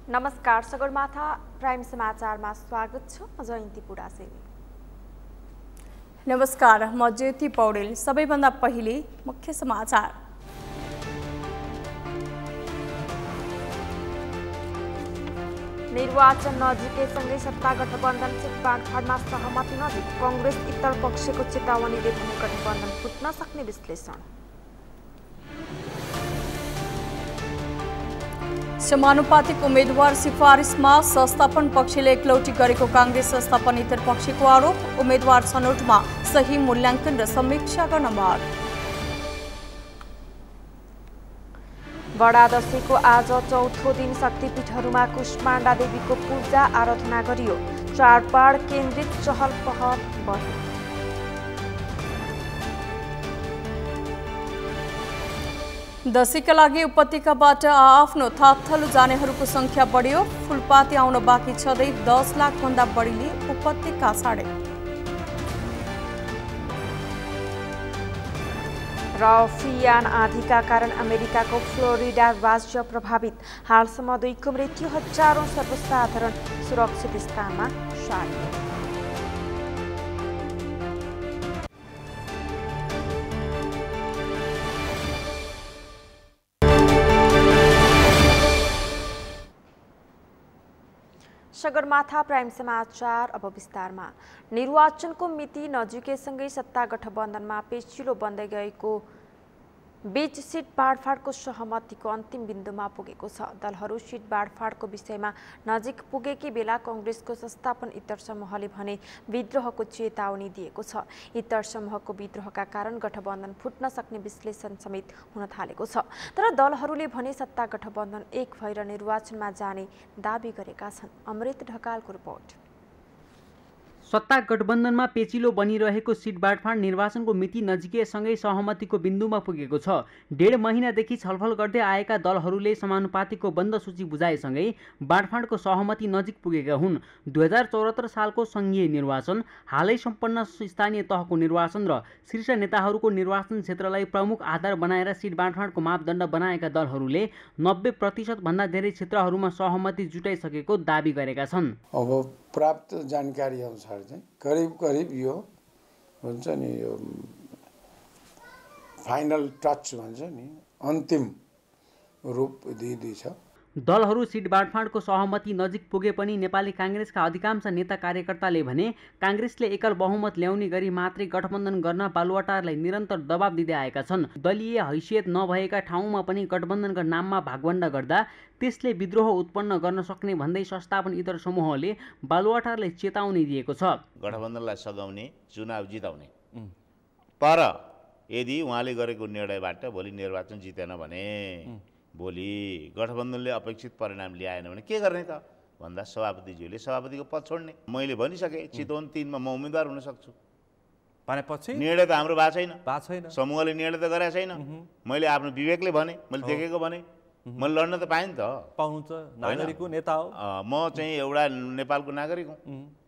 नमस्कार, सगरमाथा प्राइम समाचारमा स्वागत छ। म जयन्ती पुडासेली। नमस्कार, म ज्योति पौडेल। सबैभन्दा पहिले मुख्य समाचार। निर्वाचन नजिकैसँगै सत्ता गठबन्धन सिट बाँडफाँडमा सहमति नजिक, कांग्रेस इतर पक्षको चेतावनीले भने गठबन्धन फुट्न सक्ने विश्लेषण। समानुपातिक उम्मेद्वार सिफारिसमा संस्थापन पक्षले एकलौटी गरेको कांग्रेस संस्थापन इतर पक्षको आरोप। उम्मेद्वार छनौटमा सही मूल्याङ्कन र समीक्षा गर्न माग। बडा दशैंको आज चौथो दिन शक्तिपीठहरूमा कुष्माण्डा देवीको पूजा आराधना गरियो। चाडबाड केन्द्रित चहल पहल बढ्यो। दशैंका लागि उपत्यकाबाट आआफ्नो थाकथलो जानेहरूको संख्या बढ्यो। फुलपाती आउन बाँकी छँदै 10 लाखभन्दा बढीले उपत्यका छाडे। र फियान आँधीका कारण अमेरिकाको फ्लोरिडा राज्य प्रभावित। हालसम्म 2 को मृत्यु, हजारौं सर्वसाधारण सुरक्षित स्थानमा सारियो। सगरमाथा प्राइम समाचार अब विस्तारमा। निर्वाचनको मिति नजिकैसँगै सत्ता गठबन्धनमा पेचिलो बन्दै गएको बीच सिट बाँडफाँडको सहमतिको अन्तिम बिन्दुमा पुगेको छ। दलहरू सिट बाँडफाँडको विषयमा नजिक पुगेकै बेला कांग्रेसको संस्थापन इतर समूहले भने विद्रोहको चेतावनी दिएको छ। इतर समूहको विद्रोहका कारण गठबन्धन फुट्न सक्ने विश्लेषण समेत हुन थालेको छ। तर दलहरूले भने सत्ता गठबन्धन एक भएर निर्वाचनमा जाने दाबी गरेका छन्। अमृत ढकालको रिपोर्ट। सत्ता गठबन्धनमा पेचिलो बनिरहेको सिट बाँडफाँड निर्वाचनको मिति नजिकैसँगै सहमतिको बिन्दुमा पुगेको छ। 1.5 महिनादेखि छलफल गर्दै आएका दलहरूले समानुपातिको बन्द सूची बुझाएसँगै बाँडफाँडको सहमति नजिक पुगेका हुन्। 2074 सालको संघीय निर्वाचन, हालै सम्पन्न स्थानीय तहको निर्वाचन र शीर्ष नेताहरूको निर्वाचन क्षेत्रलाई प्रमुख आधार बनाएर सिट बाँडफाँडको मापदण्ड बनाएका दलहरूले 90% भन्दा धेरै क्षेत्रहरूमा सहमति जुटाइसकेको दाबी गरेका छन्। अब प्राप्त जानकारी अनुसार चाहिँ करिब यो हुन्छ नि, यो फाइनल टच भन्छ नि, अन्तिम रूप दिइदैछ। दलहरू सिट बाँडफाँडको सहमति नजिक पुगे पनि नेपाली कांग्रेसका अधिकांश नेता कार्यकर्ताले भने कांग्रेसले एकल बहुमत ल्याउने गरी मात्रै गठबन्धन गर्न बालुवाटारलाई निरन्तर दबाब दिँदै आएका छन्। दलीय हैसियत नभएका ठाउँमा पनि गठबन्धनका नाममा भागवण्डा गर्दा त्यसले विद्रोह उत्पन्न गर्न सक्ने भन्दै संस्थापन इतर समूहले बालुवाटारलाई चेतावनी दिएको छ। गठबन्धनलाई सघाउने, चुनाव जिताउने, तर यदि उहाँले गरेको निर्णयबाट भोलि निर्वाचन जितेन भने, भोलि गठबन्धनले अपेक्षित परिणाम ल्याएन भने के गर्ने त भन्दा सभापतिज्यूले सभापतिको पद छोड्ने। मैले भनिसकेँ, चितवन 3 मा म उम्मेदवार हुन सक्छु भनेपछि निर्णय त हाम्रो भएको छैन, समूहले निर्णय त गरेको छैन। मैले आफ्नो विवेकले भने, मैले देखेको भने, मैले लड्न त पाएँ नि त, पाउनु त नागरिकको नेता हो। म चाहिँ एउटा नेपालको नागरिक हुँ,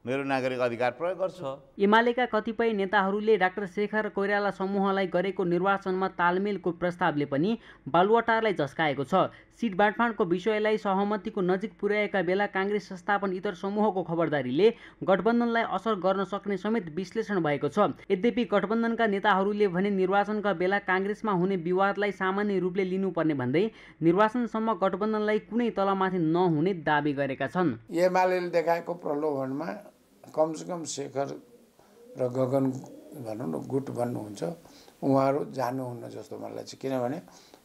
मेरो नागरिक अधिकार प्रयोग गर्छु। एमालेका कतिपय नेताहरूले डाक्टर शेखर कोइराला समूहलाई गरेको निर्वाचनमा तालमेलको प्रस्तावले पनि बालुवाटारलाई झस्काएको छ। सिट बाँडफाँडको विषयलाई सहमतिको नजिक पुर्याएका बेला कांग्रेस संस्थापन इतर समूहको खबरदारीले गठबन्धनलाई असर गर्न सक्ने समेत विश्लेषण भएको छ। यद्यपि गठबन्धनका नेताहरूले भने निर्वाचनका बेला कांग्रेसमा हुने विवादलाई सामान्य रूपले लिनुपर्ने भन्दै निर्वाचनसम्म गठबन्धनलाई कुनै तलमाथि नहुने दाबी गरेका छन्। एमालेले देखाएको प्रलोभनमा कमसेकम शेखर र गगन भनौँ न गुट भन्नुहुन्छ, उहाँहरू जानुहुन्न जस्तो मलाई चाहिँ। किनभने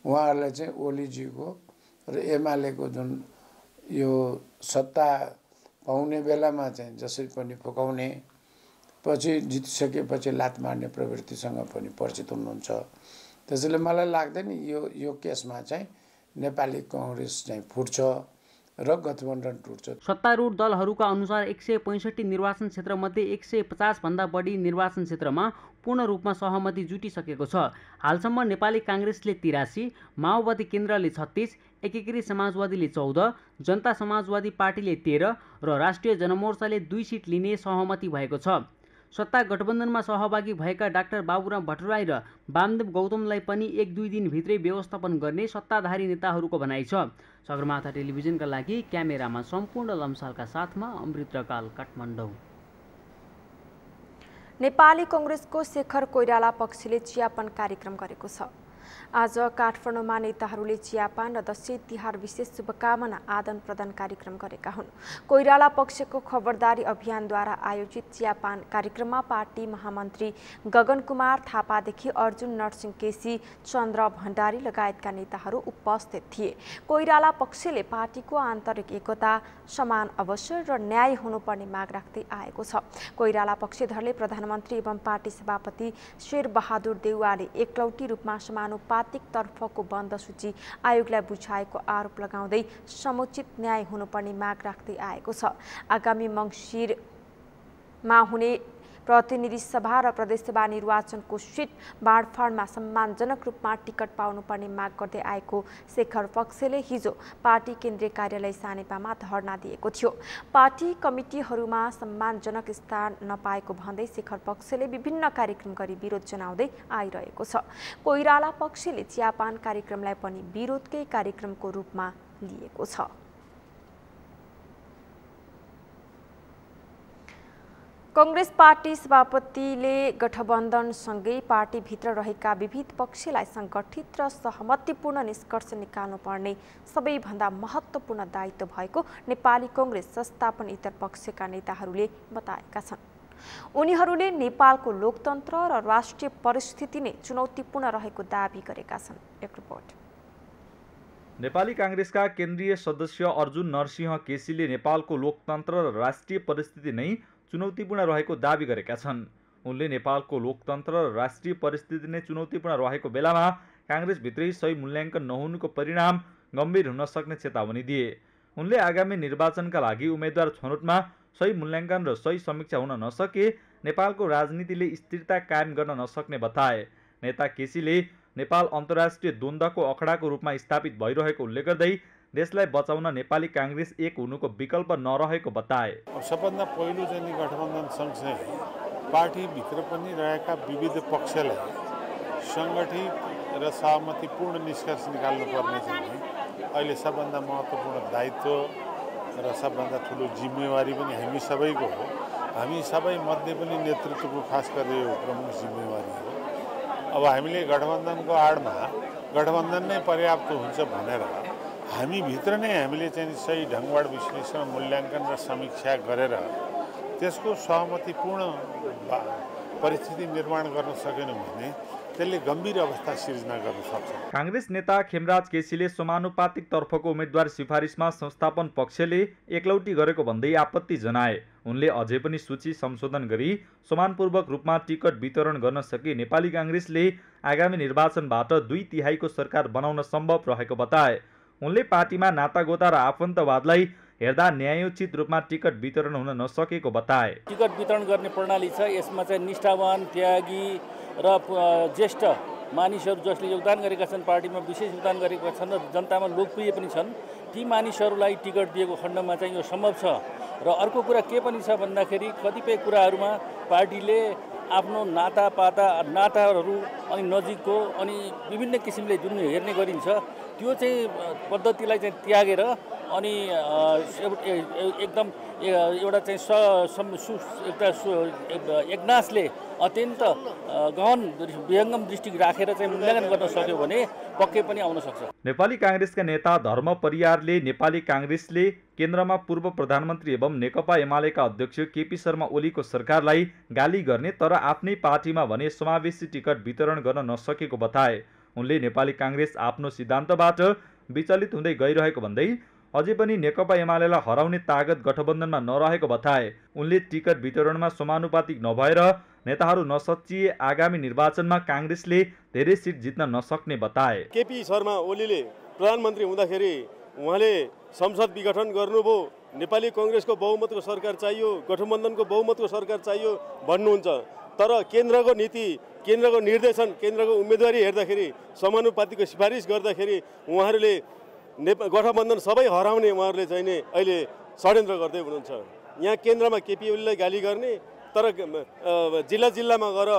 उहाँहरूलाई चाहिँ ओलीजीको र एमालेको जुन यो सत्ता पाउने बेलामा चाहिँ जसरी पनि फुकाउने, पछि जितिसकेपछि लात मार्ने प्रवृत्तिसँग पनि परिचित हुनुहुन्छ। त्यसैले मलाई लाग्दैन यो केसमा चाहिँ नेपाली कांग्रेस चाहिँ फुट्छ र गठबन्धन टुट्छ। सत्तारूढ दलहरूका अनुसार 165 निर्वाचन क्षेत्रमध्ये 150 भन्दा बढी निर्वाचन क्षेत्रमा पूर्ण रूपमा सहमति जुटिसकेको छ। हालसम्म नेपाली कांग्रेसले 83, माओवादी केन्द्रले 36, एकीकृत समाजवादीले 14, जनता समाजवादी पार्टीले 13 र राष्ट्रिय जनमोर्चाले 2 सिट लिने सहमति भएको छ। सत्ता गठबन्धनमा सहभागी भएका डाक्टर बाबुराम भट्टराई र वामदेव गौतमलाई पनि 1-2 दिनभित्रै व्यवस्थापन गर्ने सत्ताधारी नेताहरूको भनाइ छ। सगरमाथा टेलिभिजनका लागि क्यामेरामा सम्पूर्ण लम्सालका साथमा अमृत रकाल, काठमाडौँ। नेपाली कांग्रेसको शेखर कोइराला पक्षले चियापान कार्यक्रम गरेको छ। आज काठमाडौँमा नेताहरूले चियापान र दशैं तिहार विशेष शुभकामना आदान प्रदान कार्यक्रम गरेका हुन्। कोइराला पक्षको खबरदारी अभियानद्वारा आयोजित चियापान कार्यक्रममा पार्टी महामन्त्री गगन कुमार थापादेखि अर्जुन नरसिंह केसी, चन्द्र भण्डारी लगायतका नेताहरू उपस्थित थिए। कोइराला पक्षले पार्टीको आन्तरिक एकता, समान अवसर र न्याय हुनुपर्ने माग राख्दै आएको छ। कोइराला पक्षधरले प्रधानमन्त्री एवं पार्टी सभापति शेरबहादुर देउवाले एकलौटी रूपमा समानुपातिक तर्फको बन्द सूची आयोगलाई बुझाएको आरोप लगाउँदै समुचित न्याय हुनुपर्ने माग राख्दै आएको छ। आगामी मङ्सिरमा हुने प्रतिनिधि सभा र प्रदेशसभा निर्वाचनको सिट बाँडफाँडमा सम्मानजनक रूपमा टिकट पाउनुपर्ने माग गर्दै आएको शेखर पक्षले हिजो पार्टी केन्द्रीय कार्यालय सानेपामा धरना दिएको थियो। पार्टी कमिटीहरूमा सम्मानजनक स्थान नपाएको भन्दै शेखर पक्षले विभिन्न कार्यक्रम गरी विरोध जनाउँदै आइरहेको छ। कोइराला पक्षले चियापान कार्यक्रमलाई पनि विरोधकै कार्यक्रमको रूपमा लिएको छ। कांग्रेस पार्टी सभापतिले गठबन्धनसँगै पार्टीभित्र रहेका विविध पक्षलाई सङ्गठित र सहमतिपूर्ण निष्कर्ष निकाल्नुपर्ने सबैभन्दा महत्त्वपूर्ण दायित्व भएको नेपाली कांग्रेस संस्थापन इतर पक्षका नेताहरूले बताएका छन्। उनीहरूले नेपालको लोकतन्त्र र राष्ट्रिय परिस्थिति नै चुनौतीपूर्ण रहेको दाबी गरेका छन्। एक रिपोर्ट। नेपाली कांग्रेसका केन्द्रीय सदस्य अर्जुन नरसिंह केसीले नेपालको लोकतन्त्र र राष्ट्रिय परिस्थिति नै चुनौतीपूर्ण रहेको दाबी गरेका छन्। उनले नेपालको लोकतन्त्र र राष्ट्रिय परिस्थिति नै चुनौतीपूर्ण रहेको बेलामा कांग्रेसभित्रै सही मूल्याङ्कन नहुनुको परिणाम गम्भीर हुन सक्ने चेतावनी दिए। उनले आगामी निर्वाचनका लागि उम्मेद्वार छनौटमा सही मूल्याङ्कन र सही समीक्षा हुन नसके नेपालको राजनीतिले स्थिरता कायम गर्न नसक्ने बताए। नेता केसीले नेपाल अन्तर्राष्ट्रिय द्वन्द्वको अखडाको रूपमा स्थापित भइरहेको उल्लेख गर्दै देशलाई बचाउन नेपाली कांग्रेस एक हुनुको विकल्प नरहेको बताए। सबभन्दा पहिलो चाहिँ गठबन्धन सँगसँगै पार्टीभित्र पनि रहेका विविध पक्षलाई सङ्गठित र सहमतिपूर्ण निष्कर्ष निकाल्नुपर्ने चाहिँ अहिले सबभन्दा महत्त्वपूर्ण दायित्व र सबभन्दा ठुलो जिम्मेवारी पनि हामी सबैको हो। हामी सबै मध्ये पनि नेतृत्वको खास गरेर यो प्रमुख जिम्मेवारी हो। अब हामीले गठबन्धनको आडमा गठबन्धन नै पर्याप्त हुन्छ भनेर हामीभित्र नै हामीले चाहिँ सही ढङ्गबाट विश्लेषण, मूल्याङ्कन र समीक्षा गरेर त्यसको सहमतिपूर्ण परिस्थिति निर्माण गर्न सकेनौँ भने त्यसले गम्भीर अवस्था सिर्जना गर्न सक्छ। कांग्रेस नेता खेमराज केसीले समानुपातिक तर्फको उम्मेद्वार सिफारिसमा संस्थापन पक्षले एकलौटी गरेको भन्दै आपत्ति जनाए। उनले अझै पनि सूची संशोधन गरी समानपूर्वक रूपमा टिकट वितरण गर्न सके नेपाली कांग्रेसले आगामी निर्वाचनबाट 2/3 सरकार बनाउन सम्भव रहेको बताए। उनले पार्टीमा नातागोता र आफन्तवादलाई हेर्दा न्यायोचित रूपमा टिकट वितरण हुन नसकेको बताए। टिकट वितरण गर्ने प्रणाली छ, यसमा चाहिँ निष्ठावान, त्यागी र ज्येष्ठ मानिसहरू जसले योगदान गरेका छन्, पार्टीमा विशेष योगदान गरेका छन् र जनतामा लोकप्रिय पनि छन्, ती मानिसहरूलाई टिकट दिएको खण्डमा चाहिँ यो सम्भव छ। र अर्को कुरा के पनि छ भन्दाखेरि कतिपय कुराहरूमा पार्टीले आफ्नो नाताहरू अनि नजिकको अनि विभिन्न किसिमले जुन हेर्ने गरिन्छ त्यो चाहिँ पद्धतिलाई चाहिँ त्यागेर अनि एकदम एउटा चाहिँ एकनासले अत्यन्त गहन विहङ्गम दृष्टि राखेर चाहिँ मूल्याङ्कन गर्न सक्यो भने पक्कै पनि आउन सक्छ। नेपाली कांग्रेसका नेता धर्म परियारले नेपाली कांग्रेसले केन्द्रमा पूर्व प्रधानमन्त्री एवं नेकपा एमालेका अध्यक्ष केपी शर्मा ओलीको सरकारलाई गाली गर्ने तर आफ्नै पार्टीमा भने समावेशी टिकट वितरण गर्न नसकेको बताए। उनले नेपाली कांग्रेस आफ्नो सिद्धान्तबाट विचलित हुँदै गइरहेको भन्दै अझै पनि नेकपा एमालेलाई हराउने तागत गठबन्धनमा नरहेको बताए। उनले टिकट वितरणमा समानुपातिक नभएर नेताहरू नसच्चिए आगामी निर्वाचनमा कांग्रेसले धेरै सिट जित्न नसक्ने बताए। केपी शर्मा ओलीले प्रधानमन्त्री हुँदाखेरि उहाँले संसद विघटन गर्नुभयो, नेपाली कांग्रेसको बहुमतको सरकार चाहियो, गठबन्धनको बहुमतको सरकार चाहियो भन्नुहुन्छ। तर केन्द्रको नीति, केन्द्रको निर्देशन, केन्द्रको उम्मेदवारी हेर्दाखेरि समानुपातिको सिफारिस गर्दाखेरि उहाँहरूले गठबन्धन सबै हराउने उहाँहरूले चाहिँ अहिले षड्यन्त्र गर्दै हुनुहुन्छ। यहाँ केन्द्रमा केपी ओलीलाई गाली गर्ने, तर जिल्ला जिल्लामा गएर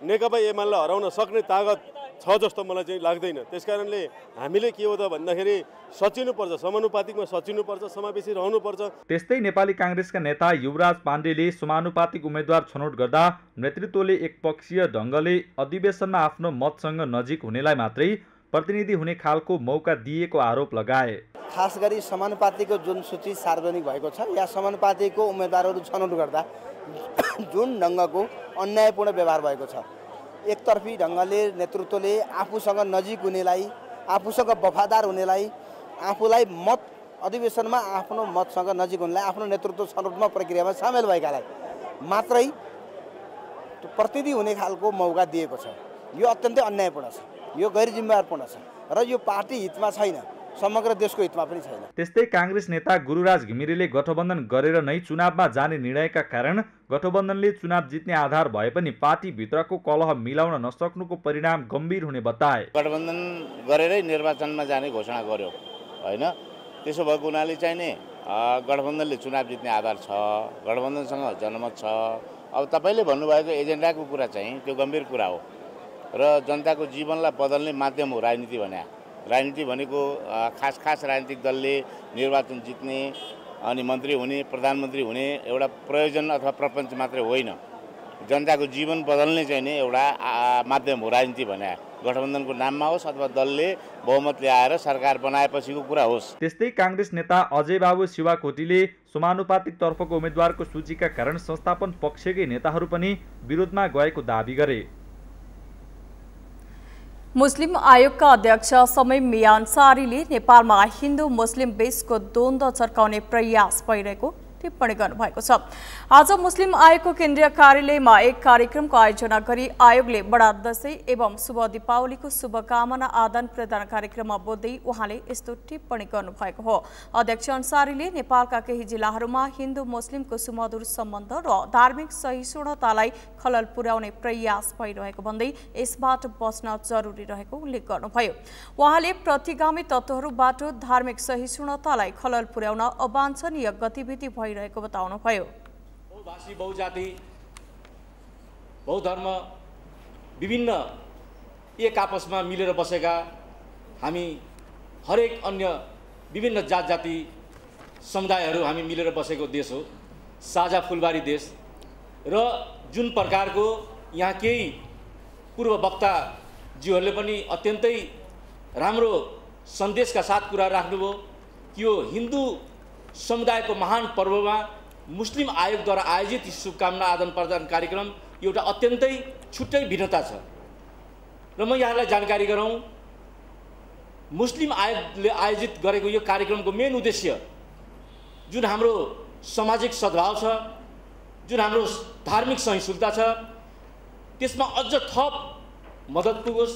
नेकपा एमाले हराउन सक्ने तागत छ जस्तो मलाई चाहिँ लाग्दैन। त्यसकारणले हामीले के हो त भन्दाखेरि सचिनुपर्छ, समानुपातिकमा सचिनुपर्छ, समावेशी रहनुपर्छ। त्यस्तै नेपाली काङ्ग्रेसका नेता युवराज पाण्डेले समानुपातिक उम्मेद्वार छनौट गर्दा नेतृत्वले एकपक्षीय ढङ्गले अधिवेशनमा आफ्नो मतसँग नजिक हुनेलाई मात्रै प्रतिनिधि हुने खालको मौका दिएको आरोप लगाए। खास गरी समानुपातिको जुन सूची सार्वजनिक भएको छ या समानुपातिको उम्मेदवारहरू छनौट गर्दा जुन ढङ्गको अन्यायपूर्ण व्यवहार भएको छ, एकतर्फी ढङ्गले नेतृत्वले आफूसँग नजिक हुनेलाई, आफूसँग वफादार हुनेलाई, आफूलाई मत अधिवेशनमा आफ्नो मतसँग नजिक हुनेलाई, आफ्नो नेतृत्व छनौटमा प्रक्रियामा सामेल भएकालाई मात्रै प्रतिनिधि हुने खालको मौका दिएको छ। यो अत्यन्तै अन्यायपूर्ण छ, यो गैर जिम्मेवारपूर्ण छ र यो पार्टी हितमा छैन, समग्र देशको हितमा पनि छैन। त्यस्तै काङ्ग्रेस नेता गुरुराज घिमिरेले गठबन्धन गरेर नै चुनावमा जाने निर्णयका कारण गठबन्धनले चुनाव जित्ने आधार भए पनि पार्टीभित्रको कलह मिलाउन नसक्नुको परिणाम गम्भीर हुने बताए। गठबन्धन गरेरै निर्वाचनमा जाने घोषणा गर्यो होइन, त्यसो भएको हुनाले चाहिँ नि गठबन्धनले चुनाव जित्ने आधार छ, गठबन्धनसँग जनमत छ। अब तपाईँले भन्नुभएको एजेन्डाको कुरा चाहिँ त्यो गम्भीर कुरा हो र जनताको जीवनलाई बदल्ने माध्यम हो राजनीति भने। राजनीति भनेको खास राजनीतिक दलले निर्वाचन जित्ने अनि मन्त्री हुने, प्रधानमन्त्री हुने एउटा प्रयोजन अथवा प्रपञ्च मात्रै होइन, जनताको जीवन बदल्ने चाहिँ नि एउटा माध्यम हो राजनीति भने। गठबन्धनको नाममा होस् अथवा दलले बहुमत ल्याएर सरकार बनाएपछिको कुरा होस्। त्यस्तै काङ्ग्रेस नेता अजय बाबु शिवाकोटीले समानुपातिक तर्फको उम्मेद्वारको सूचीका कारण संस्थापन पक्षकै नेताहरू पनि विरोधमा गएको दाबी गरे। मुस्लिम आयोगका अध्यक्ष समीम मिया अन्सारीले नेपालमा हिन्दू मुस्लिम बीचको द्वन्द्व चर्काउने प्रयास भइरहेको टिप्पणी गर्नुभएको छ। आज मुस्लिम आयोगको केन्द्रीय कार्यालयमा एक कार्यक्रमको आयोजना गरी आयोगले बडा दशैं एवं शुभ दीपावलीको शुभकामना आदान प्रदान कार्यक्रममा बोल्दै उहाँले यस्तो टिप्पणी गर्नुभएको हो। अध्यक्ष अन्सारीले नेपालका केही जिल्लाहरूमा हिन्दू मुस्लिमको सुमधुर सम्बन्ध र धार्मिक सहिष्णुतालाई खलल पुर्याउने प्रयास भइरहेको भन्दै यसबाट बच्न जरुरी रहेको उल्लेख गर्नुभयो। उहाँले प्रतिगामी तत्त्वहरूबाट धार्मिक सहिष्णुतालाई खलल पुर्याउन अवाञ्छनीय गतिविधि भइरहेको बताउनुभयो। बहुभाषी, बहुजाति, बहुधर्म, विभिन्न एक आपसमा मिलेर बसेका हामी हरेक अन्य विभिन्न जात जाति समुदायहरू हामी मिलेर बसेको देश हो, साझा फुलबारी देश। र जुन प्रकारको यहाँ केही पूर्व वक्ताज्यूहरूले पनि अत्यन्तै राम्रो सन्देशका साथ कुरा राख्नुभयो कि यो हिन्दू समुदायको महान पर्वमा मुस्लिम आयोगद्वारा आयोजित शुभकामना आदान प्रदान कार्यक्रम एउटा अत्यन्तै छुट्टै भिन्नता छ। र म यहाँलाई जानकारी गराउँ, मुस्लिम आयोगले आयोजित गरेको यो कार्यक्रमको मेन उद्देश्य जुन हाम्रो सामाजिक सद्भाव छ, जुन हाम्रो धार्मिक सहिष्णुता छ, त्यसमा अझ थप मद्दत पुगोस्।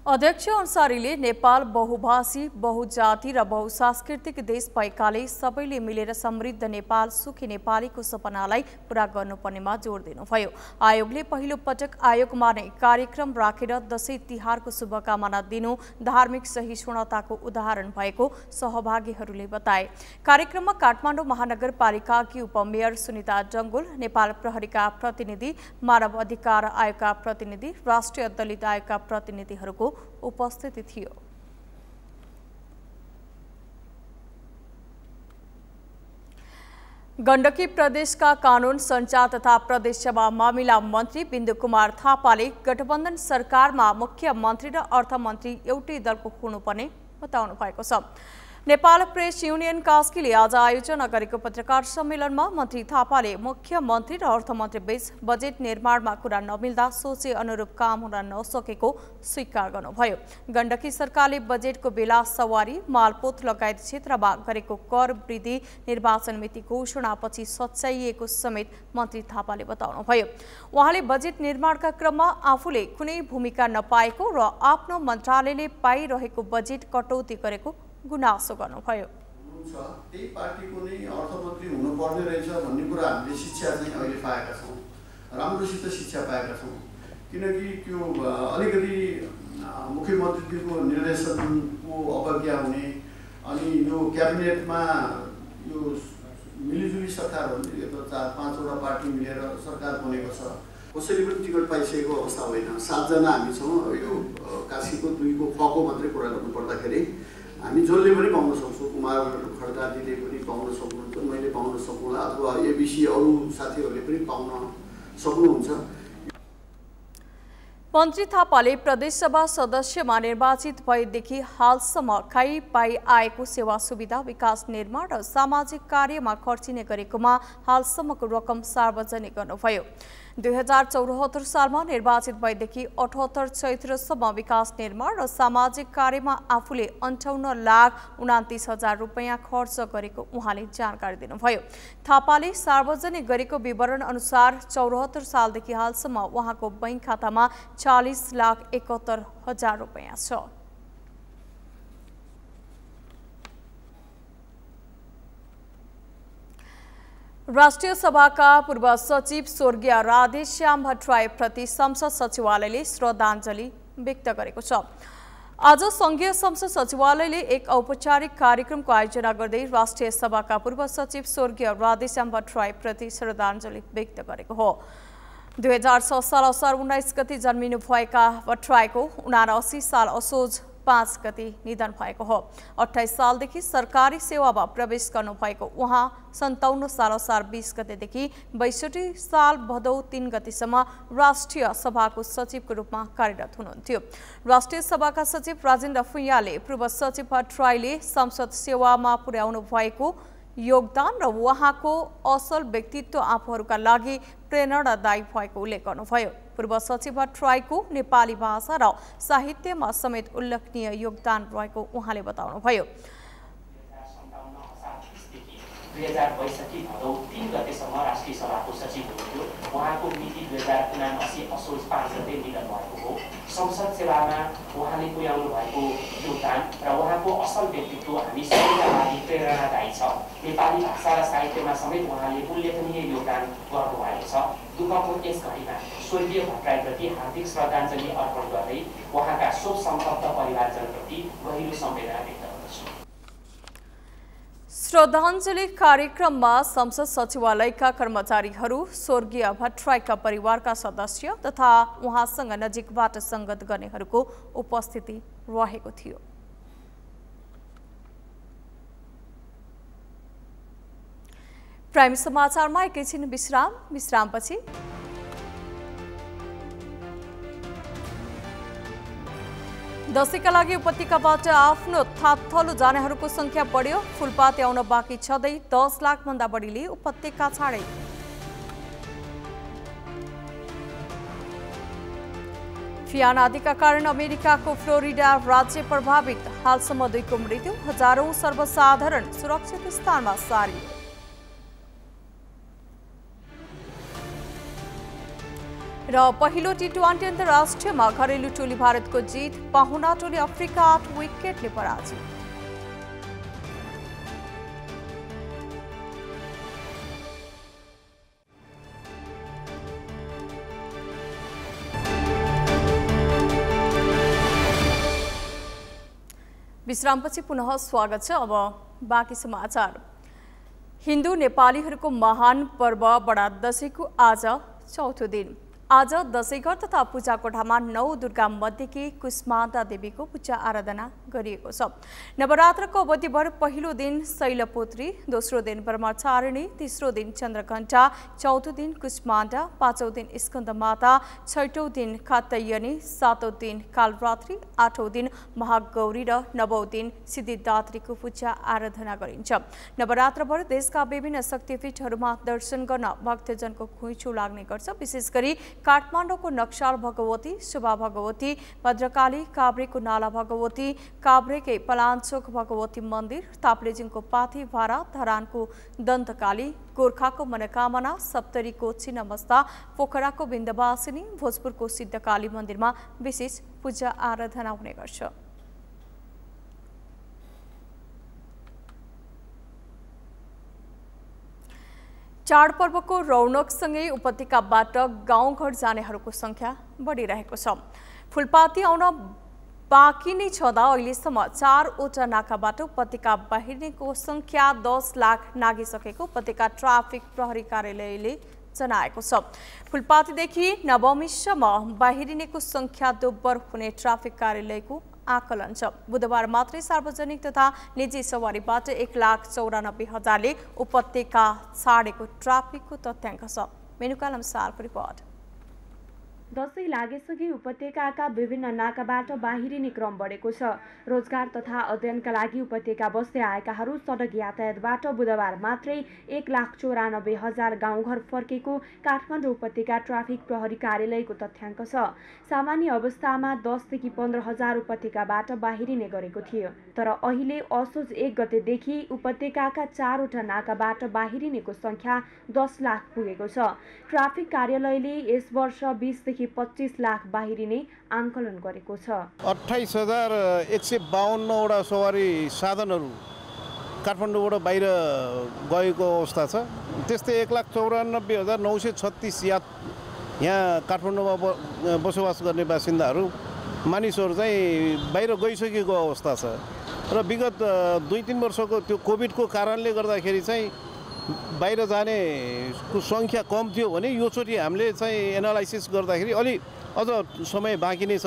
अध्यक्ष अन्सारीले नेपाल बहुभाषी, बहुजाति र बहुसांस्कृतिक देश भएकाले सबैले मिलेर समृद्ध नेपाल, सुखी नेपालीको सपनालाई पूरा गर्नुपर्नेमा जोड दिनुभयो। आयोगले पहिलो पटक आयोगमा नै कार्यक्रम राखेर दशैं तिहारको शुभकामना दिनु धार्मिक सहिष्णुताको उदाहरण भएको सहभागीहरूले बताए। कार्यक्रममा काठमाडौँ महानगरपालिकाकी उपमेयर सुनिता जंगुल, नेपाल प्रहरीका प्रतिनिधि, मानव अधिकार आयोगका प्रतिनिधि, राष्ट्रिय दलित आयोगका प्रतिनिधिहरूको उपस्थिति थियो। गण्डकी प्रदेशका कानून, सञ्चार तथा प्रदेश सभा मामिला मन्त्री बिन्दु कुमार थापाले गठबन्धन सरकारमा मुख्यमन्त्री र अर्थमन्त्री एउटै दलको हुनुपर्ने बताउनु भएको छ। नेपाल प्रेस युनियन कास्कीले आज आयोजना गरेको पत्रकार सम्मेलनमा मन्त्री थापाले मुख्यमन्त्री र अर्थमन्त्री बीच बजेट निर्माणमा कुरा नमिल्दा सोचे अनुरूप काम हुन नसकेको स्वीकार गर्नुभयो। गण्डकी सरकारले बजेटको बेला सवारी, मालपोत लगायत क्षेत्रमा गरेको कर वृद्धि निर्वाचन मिति घोषणापछि सच्याइएको समेत मन्त्री थापाले बताउनुभयो। उहाँले बजेट निर्माणका क्रममा आफूले कुनै भूमिका नपाएको र आफ्नो मन्त्रालयले पाइरहेको बजेट कटौती गरेको गुनासो गर्नुभयो। त्यही पार्टीको नै अर्थमन्त्री हुनुपर्ने रहेछ भन्ने कुरा हामीले शिक्षा चाहिँ अहिले पाएका छौँ, राम्रोसित शिक्षा पाएका छौँ। किनकि त्यो अलिकति मुख्यमन्त्रीको निर्देशनको अवज्ञा हुने, अनि यो क्याबिनेटमा यो मिलिजुली सरकार हो नि, यो त 4-5वटा पार्टी मिलेर सरकार बनेको छ। कसैले पनि टिकट पाइसकेको अवस्था होइन। 7 जना हामी छौँ। यो काशीको 2 को फको मात्रै कुरा गर्नु पर्दाखेरि हामी जसले पनि पाउन सक्छौँ। कुमार खड्काजीले पनि पाउन सक्नुहुन्छ, मैले पाउन सक्नुला, अथवा एबिसी अरू साथीहरूले पनि पाउन सक्नुहुन्छ। मन्त्री थापाले प्रदेशसभा सदस्यमा निर्वाचित भएदेखि हालसम्म खाइपाई आएको सेवा सुविधा, विकास, निर्माण र सामाजिक कार्यमा खर्चिने गरेकोमा हालसम्मको रकम सार्वजनिक गर्नुभयो। 2074 सालमा निर्वाचित भएदेखि 78 चैत्रसम्म विकास, निर्माण र सामाजिक कार्यमा आफूले 58,29,000 रुपैयाँ खर्च गरेको उहाँले जानकारी दिनुभयो। थापाले सार्वजनिक गरेको विवरण अनुसार 74 सालदेखि हालसम्म उहाँको बैंक खातामा 40,71,000 रुपैयाँ छ। राष्ट्रिय सभाका पूर्व सचिव स्वर्गीय राधेश्याम भट्टराई प्रति संसद सचिवालयले श्रद्धाञ्जली व्यक्त गरेको छ। आज संघीय संसद सचिवालयले एक औपचारिक कार्यक्रमको आयोजना गर्दै राष्ट्रिय सभाका पूर्व सचिव स्वर्गीय राधेश्याम भट्टराई प्रति श्रद्धाञ्जली व्यक्त गरेको हो। 2006 साल असार 19 गते जन्मिनु भएका भट्टराईको 79 साल असोज 5 गते निधन भएको हो। 28 सालदेखि सरकारी सेवामा प्रवेश गर्नुभएको उहाँ 57 साल असार 20 गतेदेखि 62 साल भदौ 3 गतेसम्म राष्ट्रिय सभाको सचिवको रूपमा कार्यरत हुनुहुन्थ्यो। राष्ट्रिय सभाका सचिव राजेन्द्र फुइयाले पूर्व सचिव भट्टराईले संसद सेवामा पुर्याउनु भएको योगदान र उहाँको असल व्यक्तित्व आफूहरूका लागि प्रेरणादायी भएको उल्लेख गर्नुभयो। पूर्व सचिव भट्टराईको नेपाली भाषा र साहित्यमा समेत उल्लेखनीय योगदान रहेको उहाँले बताउनुभयो। 2062 भदौ 3 गतेसम्म राष्ट्रिय सभाको सचिव हुनुहुन्थ्यो। उहाँको मिति 2079 असोज 5 गते निधन भएको हो। संसद सेवामा उहाँले पुर्याउनु भएको योगदान र उहाँको असल व्यक्तित्व हामी सबैका लागि प्रेरणादायी छ। नेपाली भाषा र साहित्यमा समेत उहाँले उल्लेखनीय योगदान गर्नुभएको छ। दुःखको यस घडीमा स्वर्गीय भट्टराईप्रति हार्दिक श्रद्धाञ्जली अर्पण गर्दै उहाँका शोक सन्तप्त परिवारजनप्रति गहिरो संवेदना व्यक्त गर्दछु। श्रद्धाञ्जली कार्यक्रममा संसद सचिवालयका कर्मचारीहरू, स्वर्गीय भट्टराईका परिवारका सदस्य तथा उहाँसँग नजिकबाट संगत गर्नेहरूको उपस्थिति रहेको थियो। प्राइम समाचारमा एकैछिन विश्रामपछि दशैंका लागि उपत्यकाबाट आफ्नो थाप्थलो जानेहरूको संख्या बढ्यो। फुलपाती आउन बाँकी छँदै 10 लाख भन्दा बढीले उपत्यका छाडे। फियान आदिका कारण अमेरिकाको फ्लोरिडा राज्य प्रभावित, हालसम्म 2 को मृत्यु, हजारौं सर्वसाधारण सुरक्षित स्थानमा सारिए। र पहिलो टी20 अन्तर्राष्ट्रियमा घरेलु टोली भारतको जित, पाहुना टोली अफ्रिका 8 विकेटले पराजित। विश्रामपछि पुनः स्वागत छ। अब बाँकी समाचार। हिन्दू नेपालीहरूको महान पर्व बडा दशैंको आज चौथो दिन। आज दशैंघर तथा पूजा कोठामा 9 दुर्गा मध्येकी कुष्माण्डा देवीको पूजा आराधना गरिएको छ। नवरात्रको अवधिभर पहिलो दिन शैलपुत्री, दोस्रो दिन ब्रह्मचारिणी, तेस्रो दिन चन्द्रघण्टा, चौथो दिन कुष्माण्डा, पाँचौं दिन स्कन्दमाता, छैठौं दिन कात्यायनी, सातौं दिन कालरात्रि, आठौं दिन महागौरी र नवौं दिन सिद्धिदात्रीको पूजा आराधना गरिन्छ। नवरात्रभर देशका विभिन्न शक्तिपीठहरूमा दर्शन गर्न भक्तजनको घुइँचो लाग्ने गर्छ। विशेष गरी काठमाडौँको नक्साल भगवती, शोभा भगवती, भद्रकाली, काभ्रेको नाला भगवती, काभ्रेकै पलाञ्चोक भगवती मन्दिर, ताप्लेजुङको पाथीभारा, धरानको दन्तकाली, गोर्खाको मनोकामना, सप्तरीको छिन्नमस्ता, पोखराको विन्ध्यवासिनी, भोजपुरको सिद्धकाली मन्दिरमा विशेष पूजा आराधना हुने गर्छ। चाडपर्वको रौनकसँगै उपत्यकाबाट गाउँघर जानेहरूको संख्या बढिरहेको छ। फुलपाती आउन बाँकी नै छँदा अहिलेसम्म 4वटा नाकाबाट उपत्यका बाहिरिनेको संख्या 10 लाख नागिसकेको उपत्यका ट्राफिक प्रहरी कार्यालयले जनाएको छ। फुलपातीदेखि नवमीसम्म बाहिरिनेको संख्या दोब्बर हुने ट्राफिक कार्यालयको आकलन छ। बुधबार मात्रै सार्वजनिक तथा निजी सवारीबाट 1,94,000ले उपत्यका छाडेको ट्राफिकको तथ्याङ्क छ। मेनुका लम्सालको रिपोर्ट। दशैं लागेसँगै उपत्यकाका विभिन्न नाकाबाट बाहिरिने क्रम बढेको छ। रोजगार तथा अध्ययनका लागि उपत्यका बस्दै आएकाहरू सडक यातायातबाट बुधबार मात्रै 1,94,000 गाउँघर फर्केको काठमाडौँ उपत्यका ट्राफिक प्रहरी कार्यालयको तथ्याङ्क छ। सामान्य अवस्थामा 10 देखि 15,000 उपत्यकाबाट बाहिरिने गरेको थियो, तर अहिले असोज 1 गतेदेखि उपत्यकाका 4वटा नाकाबाट बाहिरिनेको संख्या 10 लाख पुगेको छ। ट्राफिक कार्यालयले यस वर्ष 20 देखि 25 लाख बाहिरिने आंकलन गरेको छ। 28,152 वटा सवारी साधनहरू काठमाडौँबाट बाहिर गएको अवस्था छ। त्यस्तै 1,94,936 यहाँ काठमाडौँमा बसोबास गर्ने बासिन्दाहरू मानिसहरू चाहिँ बाहिर गइसकेको अवस्था छ र विगत 2-3 वर्षको त्यो कोभिडको कारणले गर्दाखेरि चाहिँ बाहिर जानेको संख्या कम थियो भने योचोटि हामीले चाहिँ एनालाइसिस गर्दाखेरि अलि अझ समय बाँकी नै छ।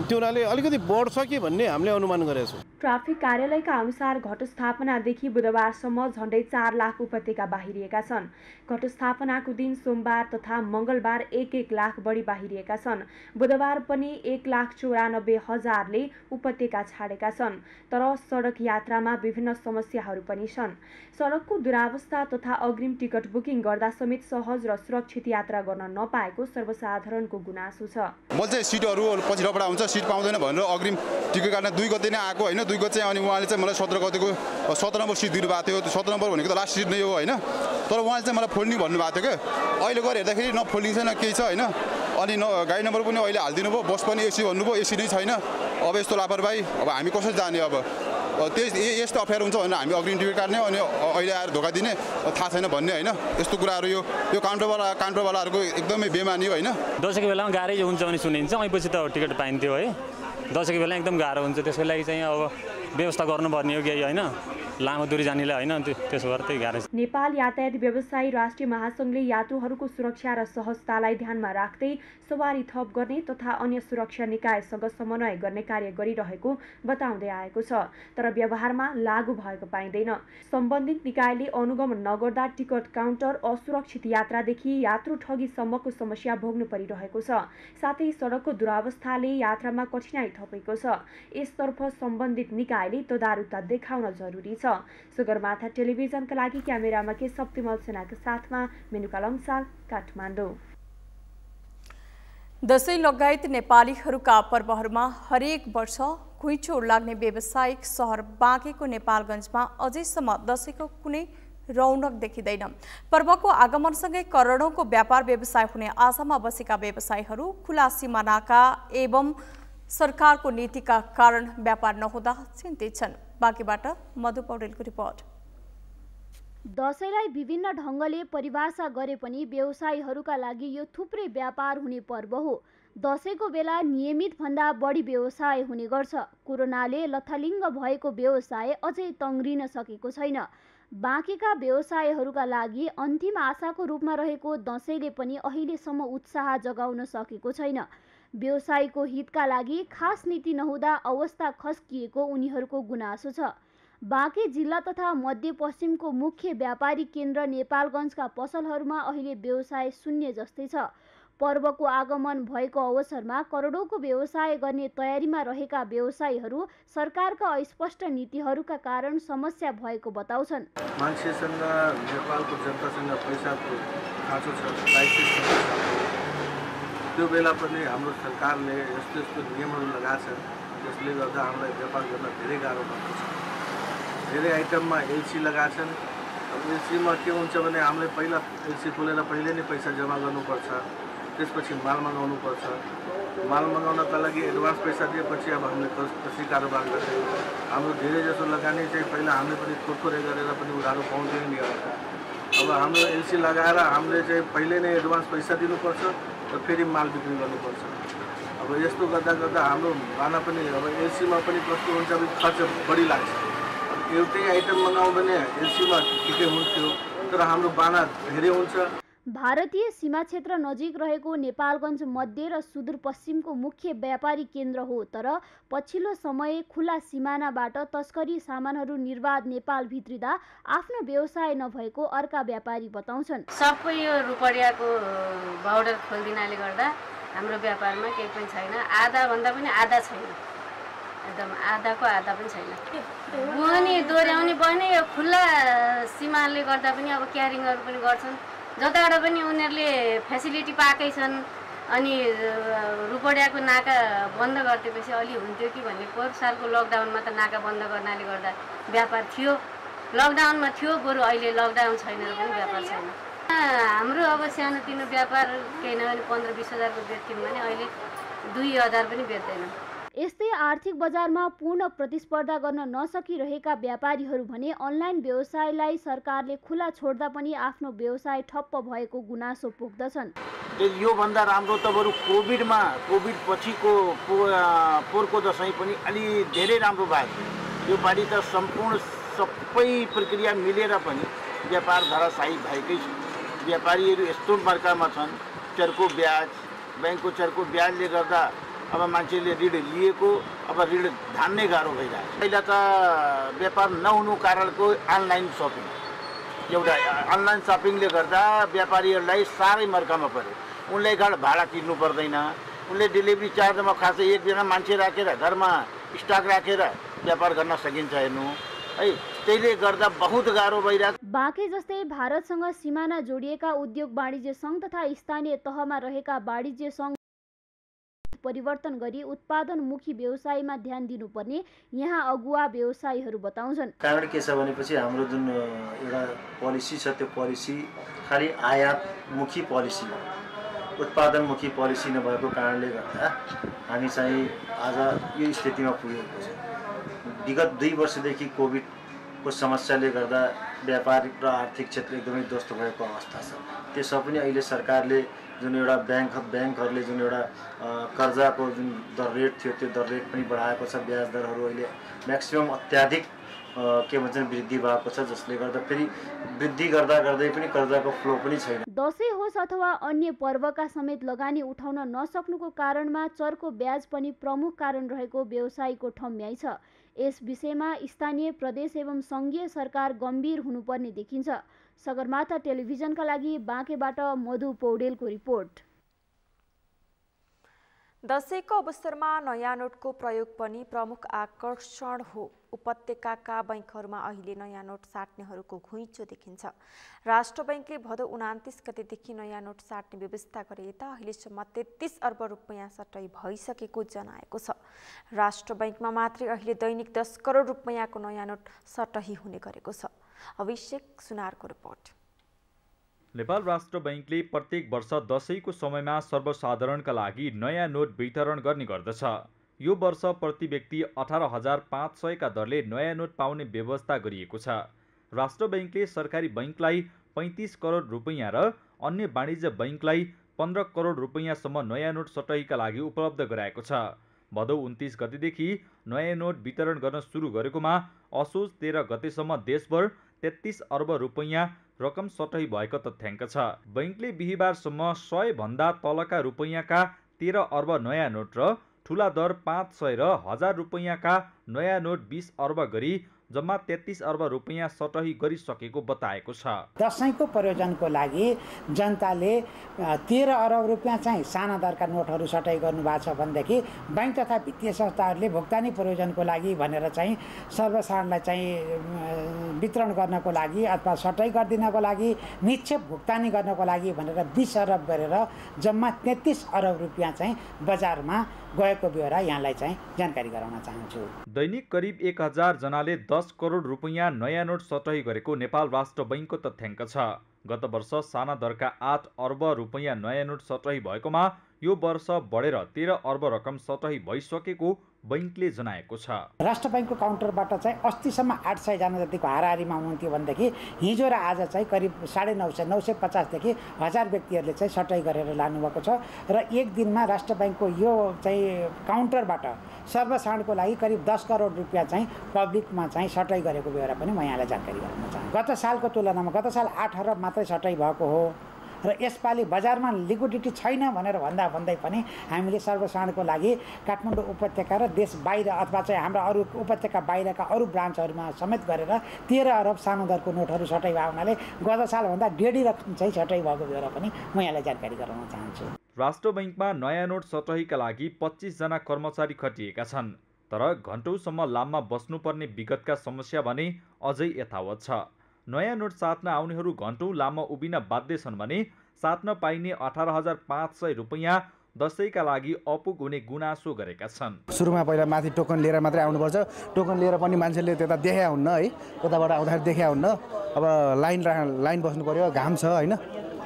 त्यो हुनाले अलिकति बढ्छ कि भन्ने हामीले अनुमान गरेका छौँ। ट्राफिक कार्यालयका अनुसार घटस्थापनादेखि बुधबारसम्म झण्डै 4 लाख उपत्यका बाहिरिएका छन्। घटस्थापनाको दिन सोमबार तथा मंगलबार 1-1 लाख बढी बाहिरिएका छन्। बुधबार पनि 1,94,000ले उपत्यका छाडेका छन्। तर सडक यात्रामा विभिन्न समस्याहरू पनि छन्। सडकको दुरावस्था तथा अग्रिम टिकट बुकिङ गर्दा समेत सहज र सुरक्षित यात्रा गर्न नपाएको सर्वसाधारणको गुनासो छ। मैले चाहिँ सिटहरू पछि रपडा हुन्छ, सिट पाउँदैन भनेर अग्रिम टिकट काट्न 2 गते नै आएको होइन। 2 गते चाहिँ अनि उहाँले चाहिँ मलाई 17 गतेको 17 नम्बर सिट दिनुभएको थियो। त्यो 17 नम्बर भनेको त लास्ट सिट नै हो होइन। तर उहाँले चाहिँ मलाई फोल्डिङ भन्नुभएको थियो क्या। अहिले गएर हेर्दाखेरि न फोल्डिङ छैन, केही छ होइन। अनि न गाडी नम्बर पनि अहिले हालिदिनु भयो, बस पनि एसी भन्नुभयो, एसी नै छैन। अब यस्तो लापरवाही, अब हामी कसरी जाने? अब यस्तो अप्ठ्यारो हुन्छ भनेर हामी अग्रिम टिकट काट्ने अनि अहिले आएर धोका दिने, थाहा छैन भन्ने होइन। यस्तो कुराहरू यो काउन्टरवालाहरूको एकदमै बेमानी हो होइन। दसैँको बेलामा गाह्रै हुन्छ भने सुनिन्छ, अहिपछि त टिकट पाइन्थ्यो है। दसैँको बेला एकदम गाह्रो हुन्छ, त्यसको लागि चाहिँ अब व्यवस्था गर्नुपर्ने हो कि होइन, लामो दूरी जानेलाई होइन, त्यसो भएर त्यही गाह्रो छ। नेपाल यातायात व्यवसायी राष्ट्रिय महासंघले यात्रुहरूको सुरक्षा र सहजतालाई ध्यानमा राख्दै सवारी थप गर्ने तथा अन्य सुरक्षा निकायसँग समन्वय गर्ने कार्य गरिरहेको बताउँदै आएको छ, तर व्यवहारमा लागू भएको पाइँदैन। सम्बन्धित निकायले अनुगमन नगर्दा टिकट काउन्टर, असुरक्षित यात्रादेखि यात्रु ठगीसम्मको समस्या भोग्नु परिरहेको छ। साथै सडकको दुरावस्थाले यात्रामा कठिनाई थपेको छ। यसतर्फ सम्बन्धित निकायले तदारुकता देखाउन जरुरी छ। सगरमाथा टेलिभिजनका लागि क्यामेरामा के सप्तिमल सेनाका साथमा मेनुका लम्साल, काठमाडौँ। दशैं लगायत नेपालीहरूका पर्वहरूमा हरेक वर्ष घुइँचो लाग्ने व्यावसायिक सहर बाँकेको नेपालगञ्जमा अझैसम्म दशैंको कुनै रौनक देखिँदैन। पर्वको आगमनसँगै करोडौंको व्यापार व्यवसाय हुने आशामा बसेका व्यवसायीहरू खुला सिमानाका एवं सरकारको नीतिका कारण व्यापार नहुँदा चिन्तित छन्। बाँकीबाट मधु पौडेलको रिपोर्ट। दशैंलाई विभिन्न ढंगले परिभाषा गरे पनि व्यवसायीहरूका लागि यो थुप्रै व्यापार हुने पर्व हो। दशैंको बेला नियमित भन्दा बढी व्यवसाय हुने गर्छ। कोरोनाले लथालिङ्ग भएको व्यवसाय अझै तङ्ग्रिन सकेको छैन। बाँकेका व्यवसायीहरूका लागि अन्तिम आशाको रूपमा रहेको दशैंले पनि अहिलेसम्म उत्साह जगाउन सकेको छैन। व्यवसायीको हितका लागि खास नीति नहुँदा अवस्था खस्किएको उनीहरूको गुनासो छ। बाँके जिल्ला तथा मध्यपश्चिमको मुख्य व्यापारिक केन्द्र नेपालगञ्जका पसलहरूमा अहिले व्यवसाय शून्य जस्तै छ। पर्वको आगमन भएको अवसरमा करोडौंको व्यवसाय गर्ने तयारीमा रहेका व्यवसायीहरू सरकारका अस्पष्ट नीतिहरूका कारण समस्या भएको बताउँछन्। मान्छेसँग नेपालको जनतासँग पैसाको खाँचो छ, त्यो बेला पनि हाम्रो सरकारले यस्तो यस्तो नियमहरू लगाएको छ जसले गर्दा हामीलाई व्यापार गर्न धेरै गाह्रो भएको छ। धेरै आइटममा एलसी लगाएको छन्। अब एलसीमा के हुन्छ भने हामीले पहिला एलसी खोलेर पहिले नै पैसा जम्मा गर्नुपर्छ, त्यसपछि माल मगाउनुपर्छ। माल मगाउनका लागि एडभान्स पैसा दिएपछि अब हामीले कसरी कारोबार गर्छौँ। हाम्रो धेरै जसो लगानी चाहिँ पहिला हामीले पनि थोरै गरेर पनि उधारो पाउँदैन नि। अब हाम्रो एलसी लगाएर हामीले चाहिँ पहिले नै एडभान्स पैसा दिनुपर्छ र फेरि माल बिक्री गर्नुपर्छ। अब अब यस्तो गर्दा गर्दा हाम्रो बाना पनि अब एलसीमा पनि कस्तो हुन्छ भने खर्च बढी लाग्छ। एउटै आइटम मगाउँ भने एलसीमा ठिकै हुन्थ्यो, तर हाम्रो बाना धेरै हुन्छ। भारतीय सीमा क्षेत्र नजिक रहेको नेपालगञ्ज मध्य र सुदूरपश्चिमको मुख्य व्यापारी केन्द्र हो, तर पछिल्लो समय खुला सिमानाबाट तस्करी सामानहरू निर्बाध नेपाल भित्रिँदा आफ्नो व्यवसाय नभएको अर्का व्यापारी बताउँछन्। सबै यो रुपडियाको बर्डर खोलिदिनाले गर्दा हाम्रो व्यापारमा केही पनि छैन, आधा भन्दा पनि आधा छैन, एकदम आधाको आधा पनि छैन। बुहानी दोहोऱ्याउने बने यो खुल्ला सीमाले गर्दा पनि अब क्यारिङहरू पनि गर्छन्, जताबाट पनि उनीहरूले फेसिलिटी पाएकै छन्। अनि रुपडियाको नाका बन्द गरिदिएपछि अलि हुन्थ्यो कि भन्ने, पोहोर सालको लकडाउनमा त नाका बन्द गर्नाले गर्दा व्यापार थियो, लकडाउनमा थियो, बरु अहिले लकडाउन छैन र पनि व्यापार छैन। हाम्रो अब सानोतिनो व्यापार केही नभने 15-20 हजारको बेच्थ्यौँ भने अहिले 2000 पनि बेच्दैनौँ। यस्तै आर्थिक बजारमा पूर्ण प्रतिस्पर्धा गर्न नसकिरहेका व्यापारीहरू भने अनलाइन व्यवसायलाई सरकारले खुला छोड्दा पनि आफ्नो व्यवसाय ठप्प भएको गुनासो पोख्दछन्। योभन्दा राम्रो त बरु कोभिड पछिको पोहोरको दशैँ पनि अलि धेरै राम्रो भयो। यो पालि त सम्पूर्ण सबै प्रक्रिया मिलेर पनि व्यापार धराशायी भएकै छ। व्यापारीहरू यस्तो बर्खामा छन्, चर्को ब्याज, ब्याङ्कको चर्को ब्याजले गर्दा अब मान्छेले ऋण लिएको, अब ऋण धान्नै गाह्रो भइरहेको छ। पहिला त व्यापार नहुनु कारणको अनलाइन सपिङ, एउटा अनलाइन सपिङले गर्दा व्यापारीहरूलाई साह्रै मर्कामा पर्यो। उनलाई भाडा तिर्नु पर्दैन, उनले डेलिभरी चार्जमा खासै एकजना मान्छे राखेर घरमा स्टक राखेर व्यापार गर्न सकिन्छ हेर्नु है। त्यसले गर्दा बहुत गाह्रो भइरहेको। बाँके जस्तै भारतसँग सिमाना जोडिएका उद्योग वाणिज्य सङ्घ तथा स्थानीय तहमा रहेका वाणिज्य सङ्घ परिवर्तन गरी उत्पादनमुखी व्यवसायमा ध्यान दिनुपर्ने यहाँ अगुवा व्यवसायीहरू बताउँछन्। कारण के छ भनेपछि हाम्रो जुन एउटा पोलिसी छ, त्यो पोलिसी खालि आयातमुखी पोलिसी हो, उत्पादनमुखी पोलिसी नभएको कारणले गर्दा हामी चाहिँ आज यो स्थितिमा पुगेको छ। विगत 2 वर्षदेखि कोभिडको समस्याले गर्दा व्यापारिक र आर्थिक क्षेत्र एकदमै ध्वस्त भएको अवस्था छ। त्यसमा पनि अहिले सरकारले जुन एउटा ब्याङ्कहरूले जुन एउटा कर्जाको जुन दर रेट थियो त्यो दर रेट पनि बढाएको छ। ब्याज दरहरू अहिले म्याक्सिमम अत्याधिक के भन्छन् वृद्धि भएको छ, जसले गर्दा फेरि वृद्धि गर्दै पनि कर्जाको फ्लो पनि छैन। दसैँ होस् अथवा अन्य पर्वका समेत लगानी उठाउन नसक्नुको कारणमा चर्को ब्याज पनि प्रमुख कारण रहेको व्यवसायीको ठम्याइ छ। यस विषयमा स्थानीय, प्रदेश एवं सङ्घीय सरकार गम्भीर हुनुपर्ने देखिन्छ। सगरमाथा टेलिभिजनका लागि बाँकेबाट मधु पौडेलको रिपोर्ट। दशैंको अवसरमा नयाँ नोटको प्रयोग पनि प्रमुख आकर्षण हो। उपत्यकाका बैंकहरूमा अहिले नयाँ नोट साट्नेहरूको घुइँचो देखिन्छ। राष्ट्र बैंकले भदौ 29 गतेदेखि नयाँ नोट साट्ने व्यवस्था गरे त अहिलेसम्म 33 अर्ब रुपैयाँ सट्टै भइसकेको जनाएको छ। राष्ट्र बैंकमा मात्रै अहिले दैनिक 10 करोड रुपैयाँको नयाँ नोट सट्टै हुने गरेको छ। अभिषेक सुनारको रिपोर्ट। नेपाल राष्ट्र बैंकले प्रत्येक वर्ष दशैंको समयमा सर्वसाधारणका लागि नयाँ नोट वितरण गर्ने गर्दछ। यो वर्ष प्रति व्यक्ति 18,500 का दरले नयाँ नोट पाउने व्यवस्था गरिएको छ। राष्ट्र बैंकले सरकारी बैंकलाई 35 करोड रुपैयाँ र अन्य वाणिज्य बैंकलाई 15 करोड रुपैयाँसम्म नयाँ नोट सट्टैका लागि उपलब्ध गराएको छ। भदौ 29 गतेदेखि नयाँ नोट वितरण गर्न सुरु गरेकोमा असोज 13 गतेसम्म देशभर 33 अर्ब रुपैयाँ रकम सट्टै भएको तथ्याङ्क छ। बैंकले बिहिबारसम्म 100 भन्दा तलका रुपैयाँका 13 अर्ब नयाँ नोट र ठुला दर 500 र 1000 रुपैयाँका नयाँ नोट 20 अर्ब गरी जम्मा 33 अर्ब रुपैयाँ सट्टै गरिसकेको बताएको छ। दशैंको प्रयोजनको लागि जनताले 13 अर्ब रुपैयाँ चाहिँ साना दरका नोटहरू सट्टै गर्नुभएको छ भनेदेखि बैंक तथा वित्तीय संस्थाहरूले भुक्तानी प्रयोजनको लागि भनेर चाहिँ सर्वसाधारणलाई चाहिँ वितरण गर्नको लागि अथवा सट्टै गरिदिनको लागि निक्षेप भुक्तानी गर्नको लागि भनेर 20 अर्ब गरेर जम्मा 33 अर्ब रुपैयाँ चाहिँ बजारमा गएको बेहोरा यहाँलाई चाहिँ जानकारी गराउन चाहन्छु। दैनिक करिब 1000 जनाले 10 करोड रुपैयाँ नयाँ नोट सट्टै गरेको नेपाल राष्ट्र बैंकको तथ्याङ्क छ। गत वर्ष साना दरका 8 अर्ब रुपैयाँ नयाँ नोट सट्टै भएकोमा यो वर्ष बढेर 13 अर्ब रकम सतही भइसकेको बैंकले जनाएको छ। राष्ट्र बैंकको काउन्टरबाट चाहिँ अस्तिसम्म 800 जना जतिको हाराहारीमा हुन्थ्यो भनेदेखि हिजो र आज चाहिँ करिब 950 950 देखि 1000 व्यक्तिहरूले चाहिँ सटै गरेर लानुभएको छ र एक दिनमा राष्ट्र बैंकको यो चाहिँ काउन्टरबाट सर्वसाधारणको लागि करिब 10 करोड रुपियाँ चाहिँ पब्लिकमा चाहिँ सटै गरेको बेहोरा पनि म यहाँलाई जानकारी गराउन चाहन्छु। गत सालको तुलनामा गत साल 8 अरब मात्रै सटै भएको हो र यसपालि बजारमा लिक्विडिटी छैन भनेर भन्दै पनि हामीले सर्वसाधारणको लागि काठमाडौँ उपत्यका र देश बाहिर अथवा चाहिँ हाम्रा अरू उपत्यका बाहिरका अरू ब्रान्चहरूमा समेत गरेर 13 अरब सानो दरको नोटहरू सटै भएको हुनाले गत सालभन्दा डेढी रकम चाहिँ सटै भएको बेहोरा पनि म यहाँलाई जानकारी गराउन चाहन्छु। राष्ट्र बैंकमा नयाँ नोट सटहीका लागि 25 जना कर्मचारी खटिएका छन्, तर घण्टौसम्म लाममा बस्नुपर्ने विगतका समस्या भने अझै यथावत छ। नयाँ नोट साट्न आउनेहरू घण्टौं लामो उभिन बाध्य छन् भने साट्न पाइने 18,500 रुपैयाँ दसैँका लागि अपुग हुने गुनासो गरेका छन्। सुरुमा पहिला माथि टोकन लिएर मात्रै आउनुपर्छ, टोकन लिएर पनि मान्छेले त्यता देखा हुन्न है, उताबाट आउँदाखेरि देखा हुन्न। अब लाइन बस्नु पर्यो, घाम छ होइन,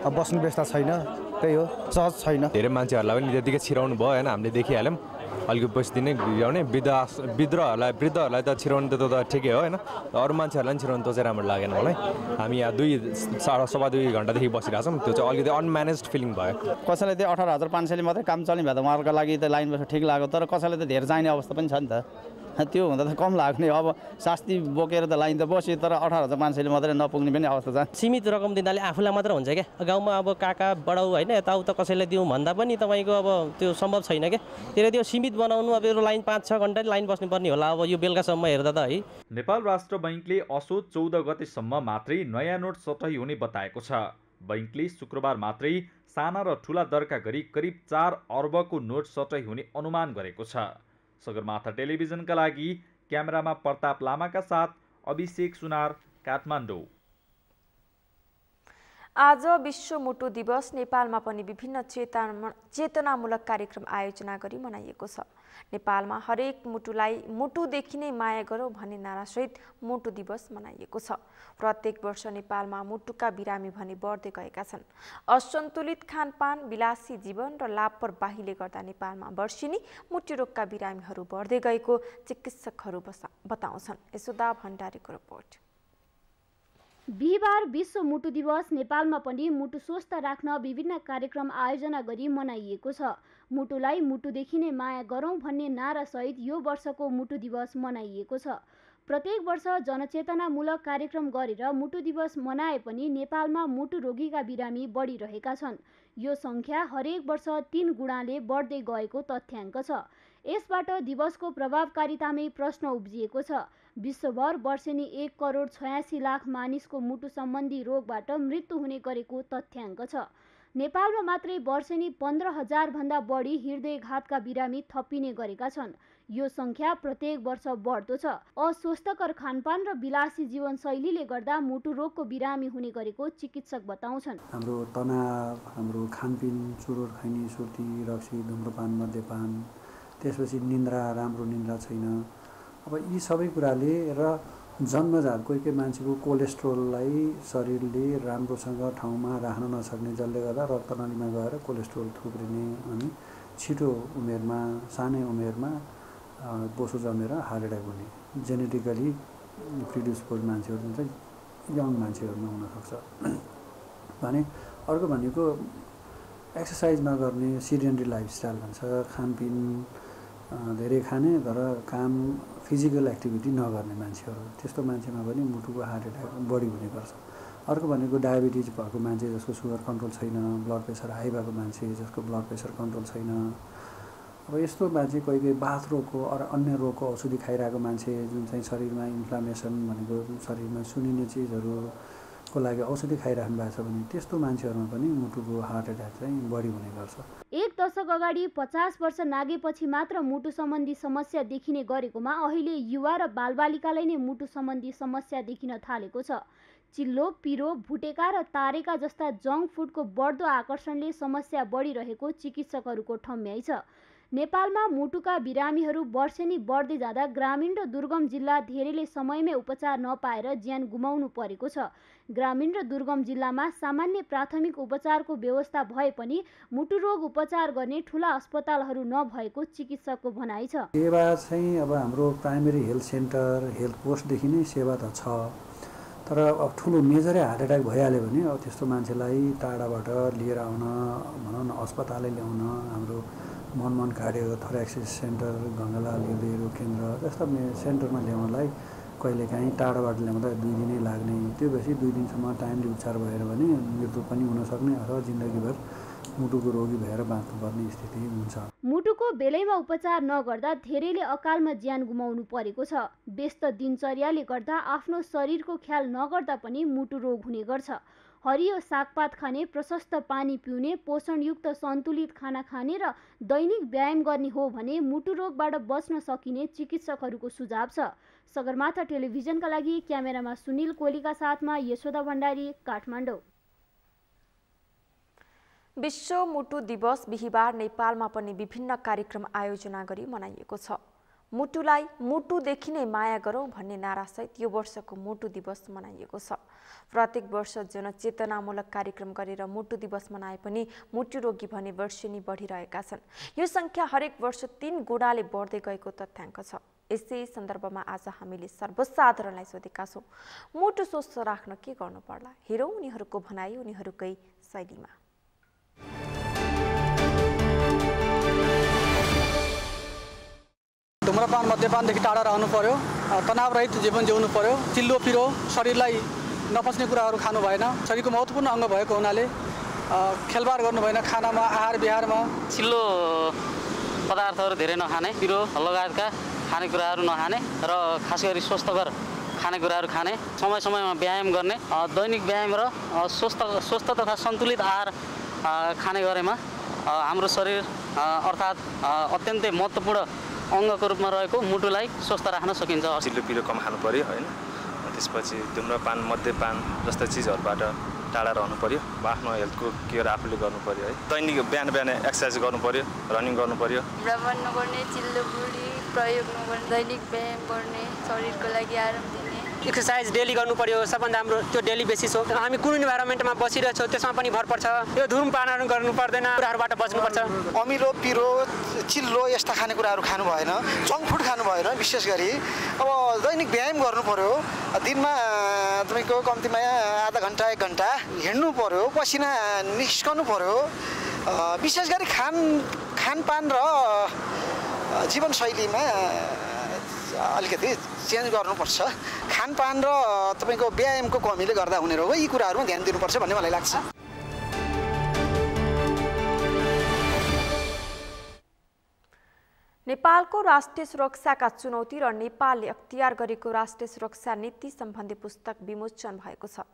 अब बस्नु व्यवस्था छैन, त्यही हो, सहज छैन। धेरै मान्छेहरूलाई पनि त्यतिकै छिराउनु भयो होइन, हामीले देखिहाल्यौँ। अलिक बसिदिने भिजाउने वृद्धहरूलाई त छिराउनु त ठिकै हो होइन, अरू मान्छेहरूलाई पनि छिराउनु त चाहिँ राम्रो लागेन मलाई। हामी यहाँ 2.5 घन्टादेखि बसिरहेको छौँ, त्यो चाहिँ अलिकति अनम्यानेज्ड फिलिङ भयो। कसैले त्यो 18,500ले मात्रै काम चल्ने भए त उहाँहरूको लागि त लाइन बस्नु ठिक लाग्यो, तर कसैले त धेरै चाहिने अवस्था पनि छ नि त, त्यो हुँदा त कम लाग्ने। अब शास्ति बोकेर त लाइन त बस्यो, तर 18,500ले मात्रै नपुग्ने पनि अवस्था छ। सीमित रकम दिँदाले आफूलाई मात्र हुन्छ क्या, गाउँमा अब काका बडाउ होइन यताउता कसैलाई दिउँ भन्दा पनि तपाईँको अब त्यो सम्भव छैन क्या। त्यो सीमित बनाउनु, अब यो लाइन 5-6 घन्टा लाइन बस्नुपर्ने होला अब यो बेलुकासम्म हेर्दा त है। नेपाल राष्ट्र बैंकले असोज 14 गतेसम्म मात्रै नयाँ नोट सटही हुने बताएको छ। बैंकले शुक्रबार मात्रै साना र ठुला दरका गरी करिब 4 अर्बको नोट सटही हुने अनुमान गरेको छ। सगरमाथा टेलिभिजनका लागि क्यामेरामा प्रताप लामाका साथ अभिषेक सुनार, काठमाडौँ। आज विश्व मुटु दिवस नेपालमा पनि विभिन्न चेतनामूलक कार्यक्रम आयोजना गरी मनाइएको छ। नेपालमा हरेक मुटुलाई मुटुदेखि नै माया गरौँ भन्ने नारासहित मुटु दिवस मनाइएको छ। प्रत्येक वर्ष नेपालमा मुटुका बिरामी भने बढ्दै गएका छन्। असन्तुलित खानपान, विलासी जीवन र लापरवाहीले गर्दा नेपालमा वर्षिनी मुटु रोगका बिरामीहरू बढ्दै गएको चिकित्सकहरू बताउँछन्। यशोदा भण्डारीको रिपोर्ट। बिहिबार विश्व मुटु दिवस नेपालमा पनि मुटु स्वस्थ राख्न विभिन्न कार्यक्रम आयोजना गरी मनाइएको छ। मुटुलाई मुटुदेखि नै माया गरौँ भन्ने नारासहित यो वर्षको मुटु दिवस मनाइएको छ। प्रत्येक वर्ष जनचेतनामूलक कार्यक्रम गरेर मुटु दिवस मनाए पनि नेपालमा मुटु रोगीका बिरामी बढिरहेका छन्। यो सङ्ख्या हरेक वर्ष 3 गुणाले बढ्दै गएको तथ्याङ्क छ। यसबाट दिवसको प्रभावकारितामै प्रश्न उब्जिएको छ। विश्वभर वर्षेनी 1,86,00,000 मानिसको मुटु सम्बन्धी रोगबाट मृत्यु हुने गरेको तथ्याङ्क छ। नेपालमा मात्रै वर्षेनी 15,000 भन्दा बढी हृदयघातका बिरामी थपिने गरेका छन्। यो सङ्ख्या प्रत्येक वर्ष बढ्दो छ। अस्वस्थकर खानपान र विलासी जीवनशैलीले गर्दा मुटु रोगको बिरामी हुने गरेको चिकित्सक बताउँछन्। हाम्रो तनाव, हाम्रो खानपिन, चुरोट खैनी, सुर्ती, रक्सी, धुम्रपान, मद्यपान, त्यसपछि निन्द्रा, राम्रो निन्द्रा छैन। अब यी सबै कुराले र जन्मजात कोही मान्छेको कोलेस्ट्रोललाई शरीरले राम्रोसँग ठाउँमा राख्न नसक्ने, जसले गर्दा रक्तनलीमा गएर कोलेस्ट्रोल थुप्रिने अनि छिटो उमेरमा, सानै उमेरमा बोसो जमेर हार्ट एट्याक हुने, जेनेटिकली प्रिडिस्पोज मान्छेहरू जुन चाहिँ यङ मान्छेहरूमा हुनसक्छ भने। अर्को भनेको एक्सर्साइज नगर्ने, सिडेन्ट्री लाइफस्टाइल भन्छ, खानपिन धेरै खाने तर काम फिजिकल एक्टिभिटी नगर्ने मान्छेहरू, त्यस्तो मान्छेमा पनि मुटुको हार्ट एट्याक बढी हुने गर्छ। अर्को भनेको डायबिटिज भएको मान्छे जसको सुगर कन्ट्रोल छैन, ब्लड प्रेसर हाई भएको मान्छे जसको ब्लड प्रेसर कन्ट्रोल छैन। अब यस्तो मान्छे कोही बाथ रोगको अरू अन्य रोगको औषधि खाइरहेको मान्छे, जुन चाहिँ शरीरमा इन्फ्लामेसन भनेको शरीरमा सुनिने चिजहरूको लागि औषधि खाइराख्नु भएको छ भने त्यस्तो मान्छेहरूमा पनि मुटुको हार्ट एट्याक चाहिँ बढी हुने गर्छ। 1 दशक अगाडि 50 वर्ष नागेपछि मात्र मुटु सम्बन्धी समस्या देखिने गरेकोमा अहिले युवा र बालबालिकालाई नै मुटु सम्बन्धी समस्या देखिन थालेको छ। चिल्लो, पिरो, भुटेका र तारेका जस्ता जङ्क फुडको बढ्दो आकर्षणले समस्या बढिरहेको चिकित्सकहरूको ठम्याइ छ। नेपालमा मुटुका बिरामीहरू वर्षेनी बढ्दै जाँदा ग्रामीण र दुर्गम जिल्ला धेरैले समयमै उपचार नपाएर ज्यान गुमाउनु परेको छ। ग्रामीण र दुर्गम जिल्लामा सामान्य प्राथमिक उपचारको व्यवस्था भए पनि मुटु रोग उपचार गर्ने ठुला अस्पतालहरू नभएको चिकित्सकको भनाइ छ। सेवा चाहिँ अब हाम्रो प्राइमेरी हेल्थ सेन्टर हेल्थ पोस्टदेखि नै सेवा त छ, तर अब ठुलो मेजरै हार्ट एट्याक भइहाल्यो भने अब त्यस्तो मान्छेलाई टाढाबाट लिएर आउन भनौँ न अस्पतालले ल्याउन हाम्रो मनमोहन कार्डियो थोरेक्सिस सेन्टर गङ्गालाल हृदयरोग केन्द्र जस्ता सेन्टरमा ल्याउनलाई कहिलेकाहीँ टाढाबाट ल्याउँदा 2 दिनै लाग्ने, त्यो भएपछि 2 दिनसम्म टाइमली उपचार भएर भने मृत्यु पनि हुनसक्ने अथवा जिन्दगीभर मुटुको रोगी भएर बाँच्नुपर्ने स्थिति हुन्छ। मुटुको बेलैमा उपचार नगर्दा धेरैले अकालमा ज्यान गुमाउनु परेको छ। व्यस्त दिनचर्याले गर्दा आफ्नो शरीरको ख्याल नगर्दा पनि मुटु रोग हुने गर्छ। हरियो सागपात खाने, प्रशस्त पानी पिउने, पोषणयुक्त सन्तुलित खाना खाने र दैनिक व्यायाम गर्ने हो भने मुटु रोगबाट बच्न सकिने चिकित्सकहरूको सुझाव छ। सगरमाथा टेलिभिजनका लागि क्यामेरामा सुनिल कोलीका साथमा यशोदा भण्डारी, काठमाडौँ। विश्व मुटु दिवस बिहिबार नेपालमा पनि विभिन्न कार्यक्रम आयोजना गरी मनाइएको छ। मुटुलाई मुटुदेखि नै माया गरौँ भन्ने नारासहित यो वर्षको मुटु दिवस मनाइएको छ। प्रत्येक वर्ष जनचेतनामूलक कार्यक्रम गरेर मुटु दिवस मनाए पनि मुटु रोगी भने वर्षेनी बढिरहेका छन्। यो संख्या हरेक वर्ष 3 गुणाले बढ्दै गएको तथ्याङ्क छ। यसै सन्दर्भमा आज हामीले सर्वसाधारणलाई सोधेका छौँ, मुटु स्वस्थ राख्न के गर्नु पर्ला? हेरौँ उनीहरूको भनाइ उनीहरूकै शैलीमा। धुम्रपान मद्यपानदेखि टाढा रहनु पर्यो, तनावरहित जीवन जिउनु पर्यो, चिल्लो पिरो शरीरलाई नपच्ने कुराहरू खानु भएन, शरीरको महत्त्वपूर्ण अङ्ग भएको हुनाले खेलबाड गर्नु भएन, खानामा आहार विहारमा चिल्लो पदार्थहरू धेरै नखाने, पिरो लगायतका खानेकुराहरू नखाने र खास गरी स्वस्थकर खानेकुराहरू खाने, समय समयमा व्यायाम गर्ने, दैनिक व्यायाम र स्वस्थ तथा सन्तुलित आहार खाने गरेमा हाम्रो शरीर अर्थात् अत्यन्तै महत्त्वपूर्ण अङ्गको रूपमा रहेको मुटुलाई स्वस्थ राख्न सकिन्छ। चिल्लो पिरो कम खानु पर्यो होइन, त्यसपछि धुम्रपान मद्यपान जस्ता चिजहरूबाट टाढा रहनु पर्यो, आफ्नो हेल्थको केयर आफूले गर्नु पर्यो है। दैनिक बिहान एक्सर्साइज गर्नु पर्यो, रनिङ गर्नु पर्यो। धुम्रपान नगर्ने, चिल्लो बुढी प्रयोग नगर्ने, दैनिक व्यायाम गर्ने, शरीरको लागि आराम दिने, एक्सर्साइज डेली गर्नु पर्यो। सबभन्दा हाम्रो त्यो डेली बेसिस हो। हामी कुन इन्भाइरोमेन्टमा बसिरहेछौँ त्यसमा पनि भर पर्छ। यो धुम्रपानहरू गर्नु पर्दैन, कुराहरूबाट बच्नुपर्छ। अमिलो पिरो चिल्लो यस्ता खानेकुराहरू खानु भएन, जङ्क फुड खानु भएन। विशेष गरी अब दैनिक व्यायाम गर्नु पर्यो, दिनमा तपाईँको कम्तीमा आधा घन्टा 1 घन्टा हिँड्नु पर्यो, पसिना निस्कनु पर्यो। विशेष गरी खानपान र जीवनशैलीमा अलिकति चेन्ज गर्नुपर्छ। खानपान र तपाईँको व्यायामको कमीले गर्दा हुने रोग, यी कुराहरूमा ध्यान दिनुपर्छ भन्ने मलाई लाग्छ। नेपालको राष्ट्रिय सुरक्षाका चुनौती र नेपालले अख्तियार गरेको राष्ट्रिय सुरक्षा नीति सम्बन्धी पुस्तक विमोचन भएको छ।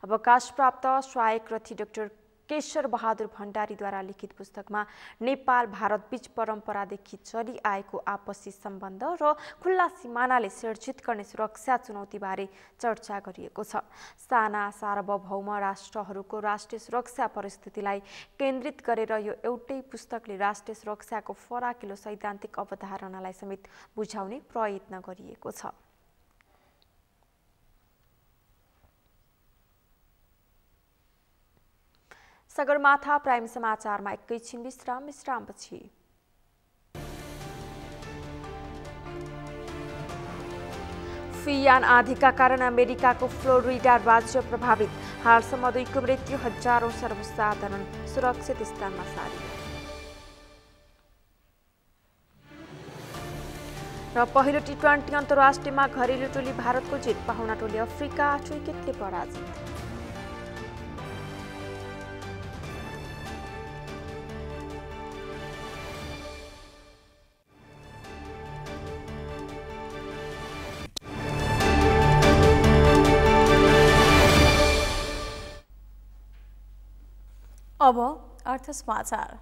अवकाशप्राप्त सहायक रथी डाक्टर केशर बहादुर भण्डारीद्वारा लिखित पुस्तकमा नेपाल भारत बीच परम्परादेखि चलिआएको आपसी सम्बन्ध र खुल्ला सिमानाले सिर्जित गर्ने सुरक्षा चुनौतीबारे चर्चा गरिएको छ। साना सार्वभौम राष्ट्रहरूको राष्ट्रिय सुरक्षा परिस्थितिलाई केन्द्रित गरेर यो एउटै पुस्तकले राष्ट्रिय सुरक्षाको फराकिलो सैद्धान्तिक अवधारणालाई समेत बुझाउने प्रयत्न गरिएको छ। सगरमाथा प्राइम समाचारमा एकैछिन विश्रामपछि। फियान आँधीका कारण अमेरिकाको फ्लोरिडा राज्य प्रभावित, हालसम्म 2 को मृत्यु, हजारौं सर्वसाधारण सुरक्षित स्थानमा सारिए। र पहिलो T20 अन्तर्राष्ट्रियमा घरेलु टोली भारतको जित, पाहुना टोली अफ्रिका 8 विकेटले पराजित। अब अर्थ समाचार।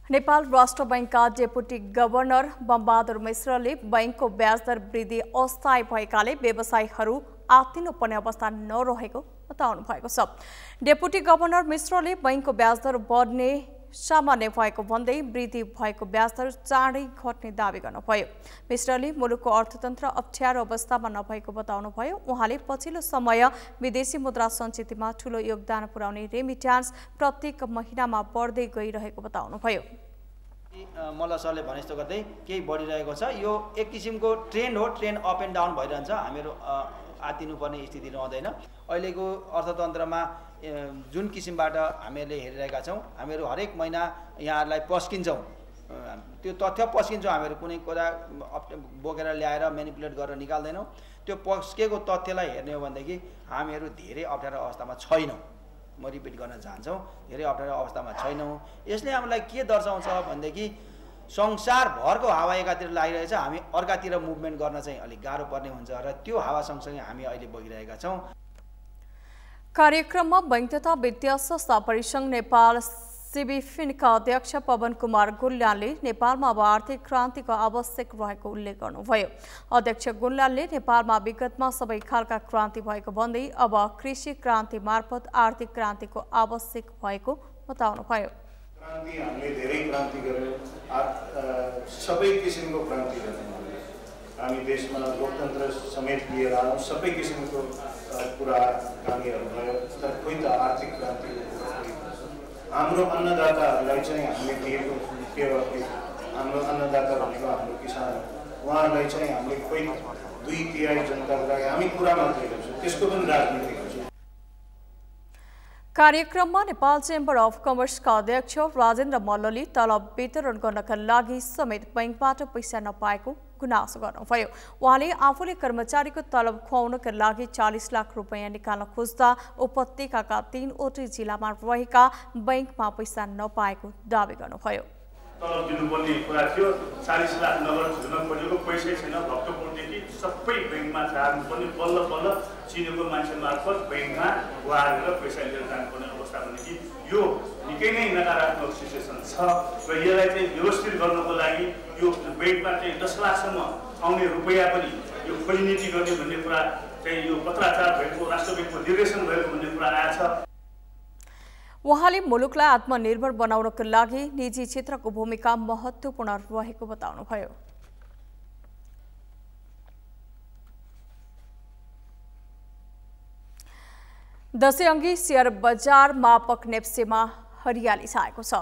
नेपाल राष्ट्र बैंकका डेपुटी गभर्नर बमबहादुर मिश्रले बैंकको ब्याज दर वृद्धि अस्थायी भएकाले व्यवसायीहरू आत्तिनुपर्ने अवस्था नरहेको बताउनु भएको छ। डेपुटी गभर्नर मिश्रले बैंकको ब्याज दर बढ्ने सामान्य भएको भन्दै वृद्धि भएको ब्याज दर चाँडै घट्ने दावी गर्नुभयो। मिश्रले मुलुकको अर्थतन्त्र अप्ठ्यारो अवस्थामा नभएको बताउनुभयो। उहाँले पछिल्लो समय विदेशी मुद्रा सञ्चितमा ठूलो योगदान पुर्याउने रेमिट्यान्स प्रत्येक महिनामा बढ्दै गइरहेको बताउनुभयो। मल्ल सरले भने जस्तो गर्दै केही बढिरहेको छ। यो एक किसिमको ट्रेन्ड हो, ट्रेन्ड अप एन्ड डाउन भइरहन्छ। हामीहरू आत्तिनुपर्ने स्थिति रहँदैन। अहिलेको अर्थतन्त्रमा जुन किसिमबाट हामीहरूले हेरिरहेका छौँ, हामीहरू हरेक महिना यहाँहरूलाई पस्किन्छौँ, त्यो तथ्य पस्किन्छौँ। हामीहरू कुनै कुरा बोकेर ल्याएर मेनिपुलेट गरेर निकाल्दैनौँ। त्यो पस्केको तथ्यलाई हेर्ने हो भनेदेखि हामीहरू धेरै अप्ठ्यारो अवस्थामा छैनौँ। म रिपिट गर्न चाहन्छौँ, धेरै अप्ठ्यारो अवस्थामा छैनौँ। यसले हामीलाई के दर्शाउँछ भनेदेखि संसारभरको हावा एकातिर लागिरहेछ, हामी अर्कातिर मुभमेन्ट गर्न चाहिँ अलिक गाह्रो पर्ने हुन्छ र त्यो हावा सँगसँगै हामी अहिले बगिरहेका छौँ। कार्यक्रममा बैंक तथा वित्तीय संस्था परिसंघ नेपाल सिबिफिनका अध्यक्ष पवन कुमार गुल्लालले नेपालमा अब आर्थिक क्रान्तिको आवश्यक रहेको उल्लेख गर्नुभयो। अध्यक्ष गुल्लालले नेपालमा विगतमा सबै खालका क्रान्ति भएको भन्दै अब कृषि क्रान्ति मार्फत आर्थिक क्रान्तिको आवश्यक भएको बताउनुभयो। क्रान्ति हामीले धेरै क्रान्ति गर्यौँ, सबै किसिमको क्रान्ति गर्यौँ। हामी देशमा लोकतन्त्र समेत लिएर आयौँ, सबै किसिमको कुरा कामीहरू भयो। तर कोही त आर्थिक क्रान्ति हाम्रो अन्नदाताहरूलाई चाहिँ हामीले दिएको टेवा, हाम्रो अन्नदाता भनेको हाम्रो किसान, उहाँहरूलाई चाहिँ हामीले कोही 2/3 जनताको लागि हामी कुरा मात्रै गर्छौँ, त्यसको पनि राजनीति गर्छौँ। कार्यक्रममा नेपाल चेम्बर अफ कमर्सका अध्यक्ष राजेन्द्र मल्लले तलब वितरण गर्नका लागि समेत बैंकबाट पैसा नपाएको गुनासो गर्नुभयो। उहाँले आफूले कर्मचारीको तलब खुवाउनका लागि 40 लाख रुपैयाँ निकाल्न खोज्दा उपत्यकाका 3वटै जिल्लामा रहेका बैंकमा पैसा नपाएको दावी गर्नुभयो। तलब दिनुपर्ने कुरा थियो, 40 लाख नगद झुन खोजेको पैसै छैन। भक्तपुरदेखि सबै बैंकमा जानुपर्ने, बल्ल बल्ल चिनेको मान्छे मार्फत बैंकमा उहाँहरू पैसा लिएर जानुपर्ने अवस्था भनेदेखि यो निकै नै नकारात्मक सिचुएसन छ र यसलाई चाहिँ व्यवस्थित गर्नको लागि यो बैंकमा चाहिँ 10 लाखसम्म आउने रुपैयाँ पनि यो खोजनीति गर्ने भन्ने कुरा चाहिँ यो पत्राचार भएको, राष्ट्र बैंकको निर्देशन भएको भन्ने कुरा आएछ। उहाँले मुलुकलाई आत्मनिर्भर बनाउनका लागि निजी क्षेत्रको भूमिका महत्त्वपूर्ण रहेको बताउनुभयो। दशैंअघि शेयर बजार मापक नेप्सेमा हरियाली छाएको छ।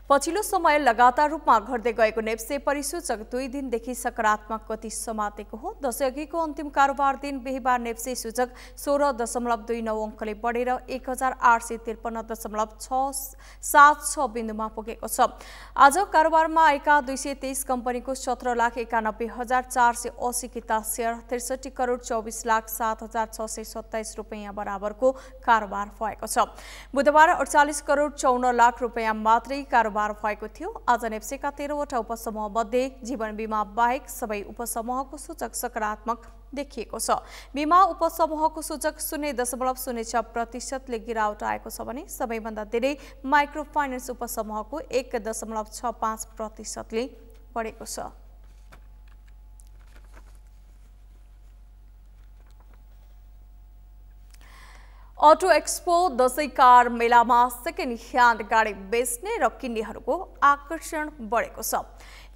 पछिल्लो समय लगातार रूपमा घट्दै गएको नेप्से परिसूचक 2 दिनदेखि सकारात्मक गति समातेको हो। दशैंअघिको अन्तिम कारोबार दिन बिहीबार नेप्से सूचक 16.29 अङ्कले बढेर 1853.676 बिन्दुमा पुगेको छ। आज कारोबारमा आएका 223 कम्पनीको 17,91,480 किता शेयर 63,24,07,627 रुपैयाँ बराबरको कारोबार भएको छ। बुधबार 48,54,00,000 रुपैयाँ मात्रै कारोबार भएको थियो। आज नेप्सेका 13वटा उपसमूह मध्ये जीवन बीमा बाहेक सबै उपसमूहको सूचक सकारात्मक देखिएको छ। बीमा उपसमूहको सूचक 0.06% गिरावट आएको छ भने सबैभन्दा धेरै माइक्रो फाइनान्स उपसमूहको 1.65% बढेको छ। अटो एक्सपो दशैं कार मेलामा सेकेन्ड ह्यान्ड गाडी बेच्ने र किन्नेहरूको आकर्षण बढेको छ।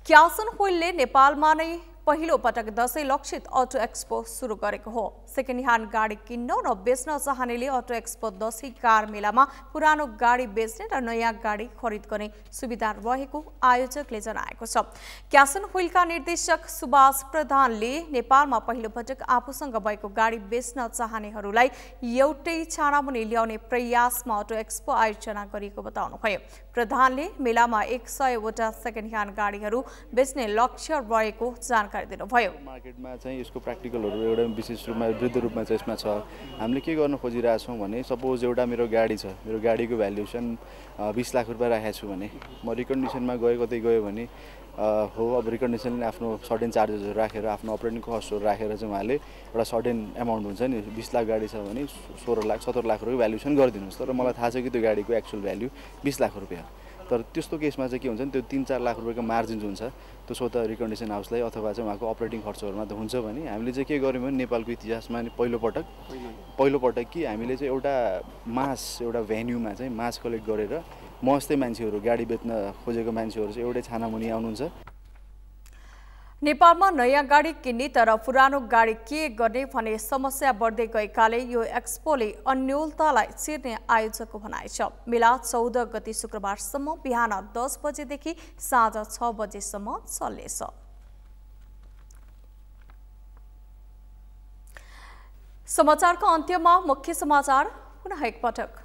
क्यासन व्हीलले नेपालमा नै पहिलो पटक दशैं लक्षित अटो एक्सपो सुरु गरेको हो। सेकेन्ड ह्यान्ड गाडी किन्न र बेच्न चाहनेले अटो एक्सपो दशैं कार मेलामा पुरानो गाडी बेच्ने र नयाँ गाडी खरिद गर्ने सुविधा रहेको आयोजकले जनाएको छ। क्यासन व्हीलका निर्देशक सुभाष प्रधानले नेपालमा पहिलो पटक आफूसँग भएको गाडी बेच्न चाहनेहरूलाई एउटै छानामुनि ल्याउने प्रयासमा अटो एक्सपो आयोजना गरिएको बताउनुभयो। प्रधानले मेलामा 100वटा सेकेन्ड ह्यान्ड गाडीहरू बेच्ने लक्ष्य रहेको जानकारी दिनुभयो। मार्केटमा चाहिँ यसको प्र्याक्टिकलहरू एउटा विशेष रूपमा वृद्ध रूपमा चाहिँ यसमा छ। हामीले के गर्न खोजिरहेछौँ भने सपोज एउटा मेरो गाडी छ, मेरो गाडीको भ्यालुएसन 20 लाख रुपियाँ राखेको छु भने म रिकन्डिसनमा कतै गयो भने हो अब रिकन्डिसनले आफ्नो सर्टेन चार्जेसहरू राखेर आफ्नो अपरेटिङ कस्टहरू राखेर चाहिँ उहाँले एउटा सर्टेन एमाउन्ट हुन्छ नि 20 लाख गाडी छ भने 16 लाख 17 लाख रुपियाँ भ्यालुएसन गरिदिनुहोस्। तर मलाई थाहा छ कि त्यो गाडीको एक्चुअल भ्याल्यु 20 लाख रुपियाँ। तर त्यस्तो केसमा चाहिँ के हुन्छ नि त्यो 3-4 लाख रुपियाँको मार्जिन जुन छ त्यो स्वतः रिकन्डिसन हाउसलाई अथवा चाहिँ उहाँको अपरेटिङ खर्चहरूमा त हुन्छ भने हामीले चाहिँ के गर्यौँ भने नेपालको इतिहासमा पहिलोपटक कि हामीले चाहिँ एउटा एउटा भेन्यूमा चाहिँ मास कलेक्ट गरेर मस्ते मान्छेहरू गाडी बेच्न खोजेको मान्छेहरू चाहिँ एउटै छानामुनि आउनुहुन्छ। नेपालमा नयाँ गाडी किन्ने तर पुरानो गाडी के गर्ने भन्ने समस्या बढ्दै गएकाले यो एक्सपोले अन्योलतालाई चिर्ने आयोजकको भनाइ छ। मेला 14 गते शुक्रबारसम्म बिहान 10 बजेदेखि साँझ 6 बजेसम्म चल्नेछ। समाचारको अन्त्यमा मुख्य समाचार पुनः एकपटक।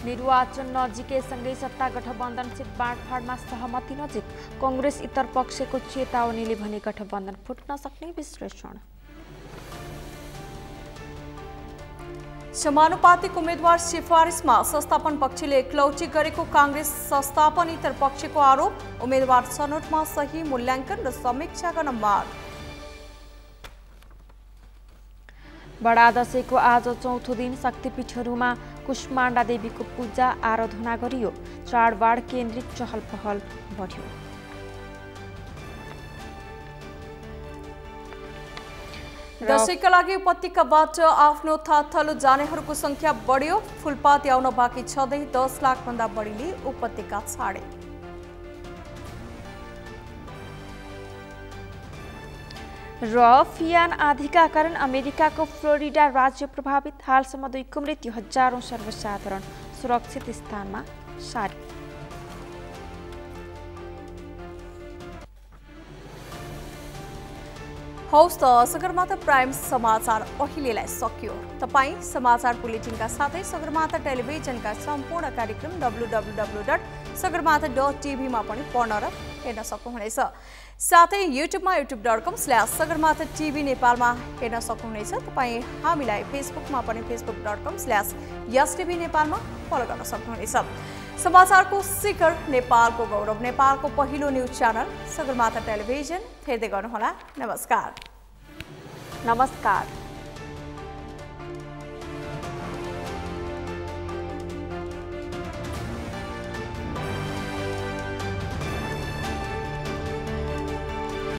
निर्वाचन नजिकैसँगै सत्ता गठबन्धन सिट बाँडफाँडमा सहमति नजिक, कांग्रेस इतर पक्षको चेतावनीले भने गठबन्धन फुट्न सक्ने विश्लेषण। समानुपातिक उम्मेद्वार सिफारिसमा संस्थापन पक्षले क्लौची गरेको कांग्रेस संस्थापन इतर पक्षको आरोप। उम्मेद्वार छनौटमा सही मूल्याङ्कन र समीक्षा गर्न माग। बडा दशैंको आज चौथो दिन शक्तिपीठहरूमा कुष्माण्डा देवीको पूजा आराधना गरियो। चाडबाड केन्द्रित चहल पहल बढ्यो। दशैंका लागि उपत्यकाबाट आफ्नो थाथलो जानेहरूको संख्या बढ्यो। फुलपाती आउन बाँकी छँदै 10 लाख भन्दा बढीले उपत्यका छाडे। र फियान आँधीका कारण अमेरिकाको फ्लोरिडा राज्य प्रभावित, हालसम्म 2को मृत्यु, हजारौं सर्वसाधारण सुरक्षित स्थानमा सारे। हौस् त सगरमाथा प्राइम समाचार अहिलेलाई सकियो। तपाईँ समाचार बुलेटिनका साथै सगरमाथा टेलिभिजनका सम्पूर्ण कार्यक्रम www.sagarmatha.tv मा पनि पढ्न र हेर्न सक्नुहुनेछ। साथै युट्युबमा youtube.com/sagarmatha.tv नेपालमा हेर्न सक्नुहुनेछ। तपाईँ हामीलाई फेसबुकमा पनि facebook.com/yastv नेपालमा फलो गर्न सक्नुहुनेछ। समाचारको शिखर, नेपालको गौरव, नेपालको पहिलो न्युज च्यानल सगरमाथा टेलिभिजन हेर्दै गर्नुहोला। नमस्कार।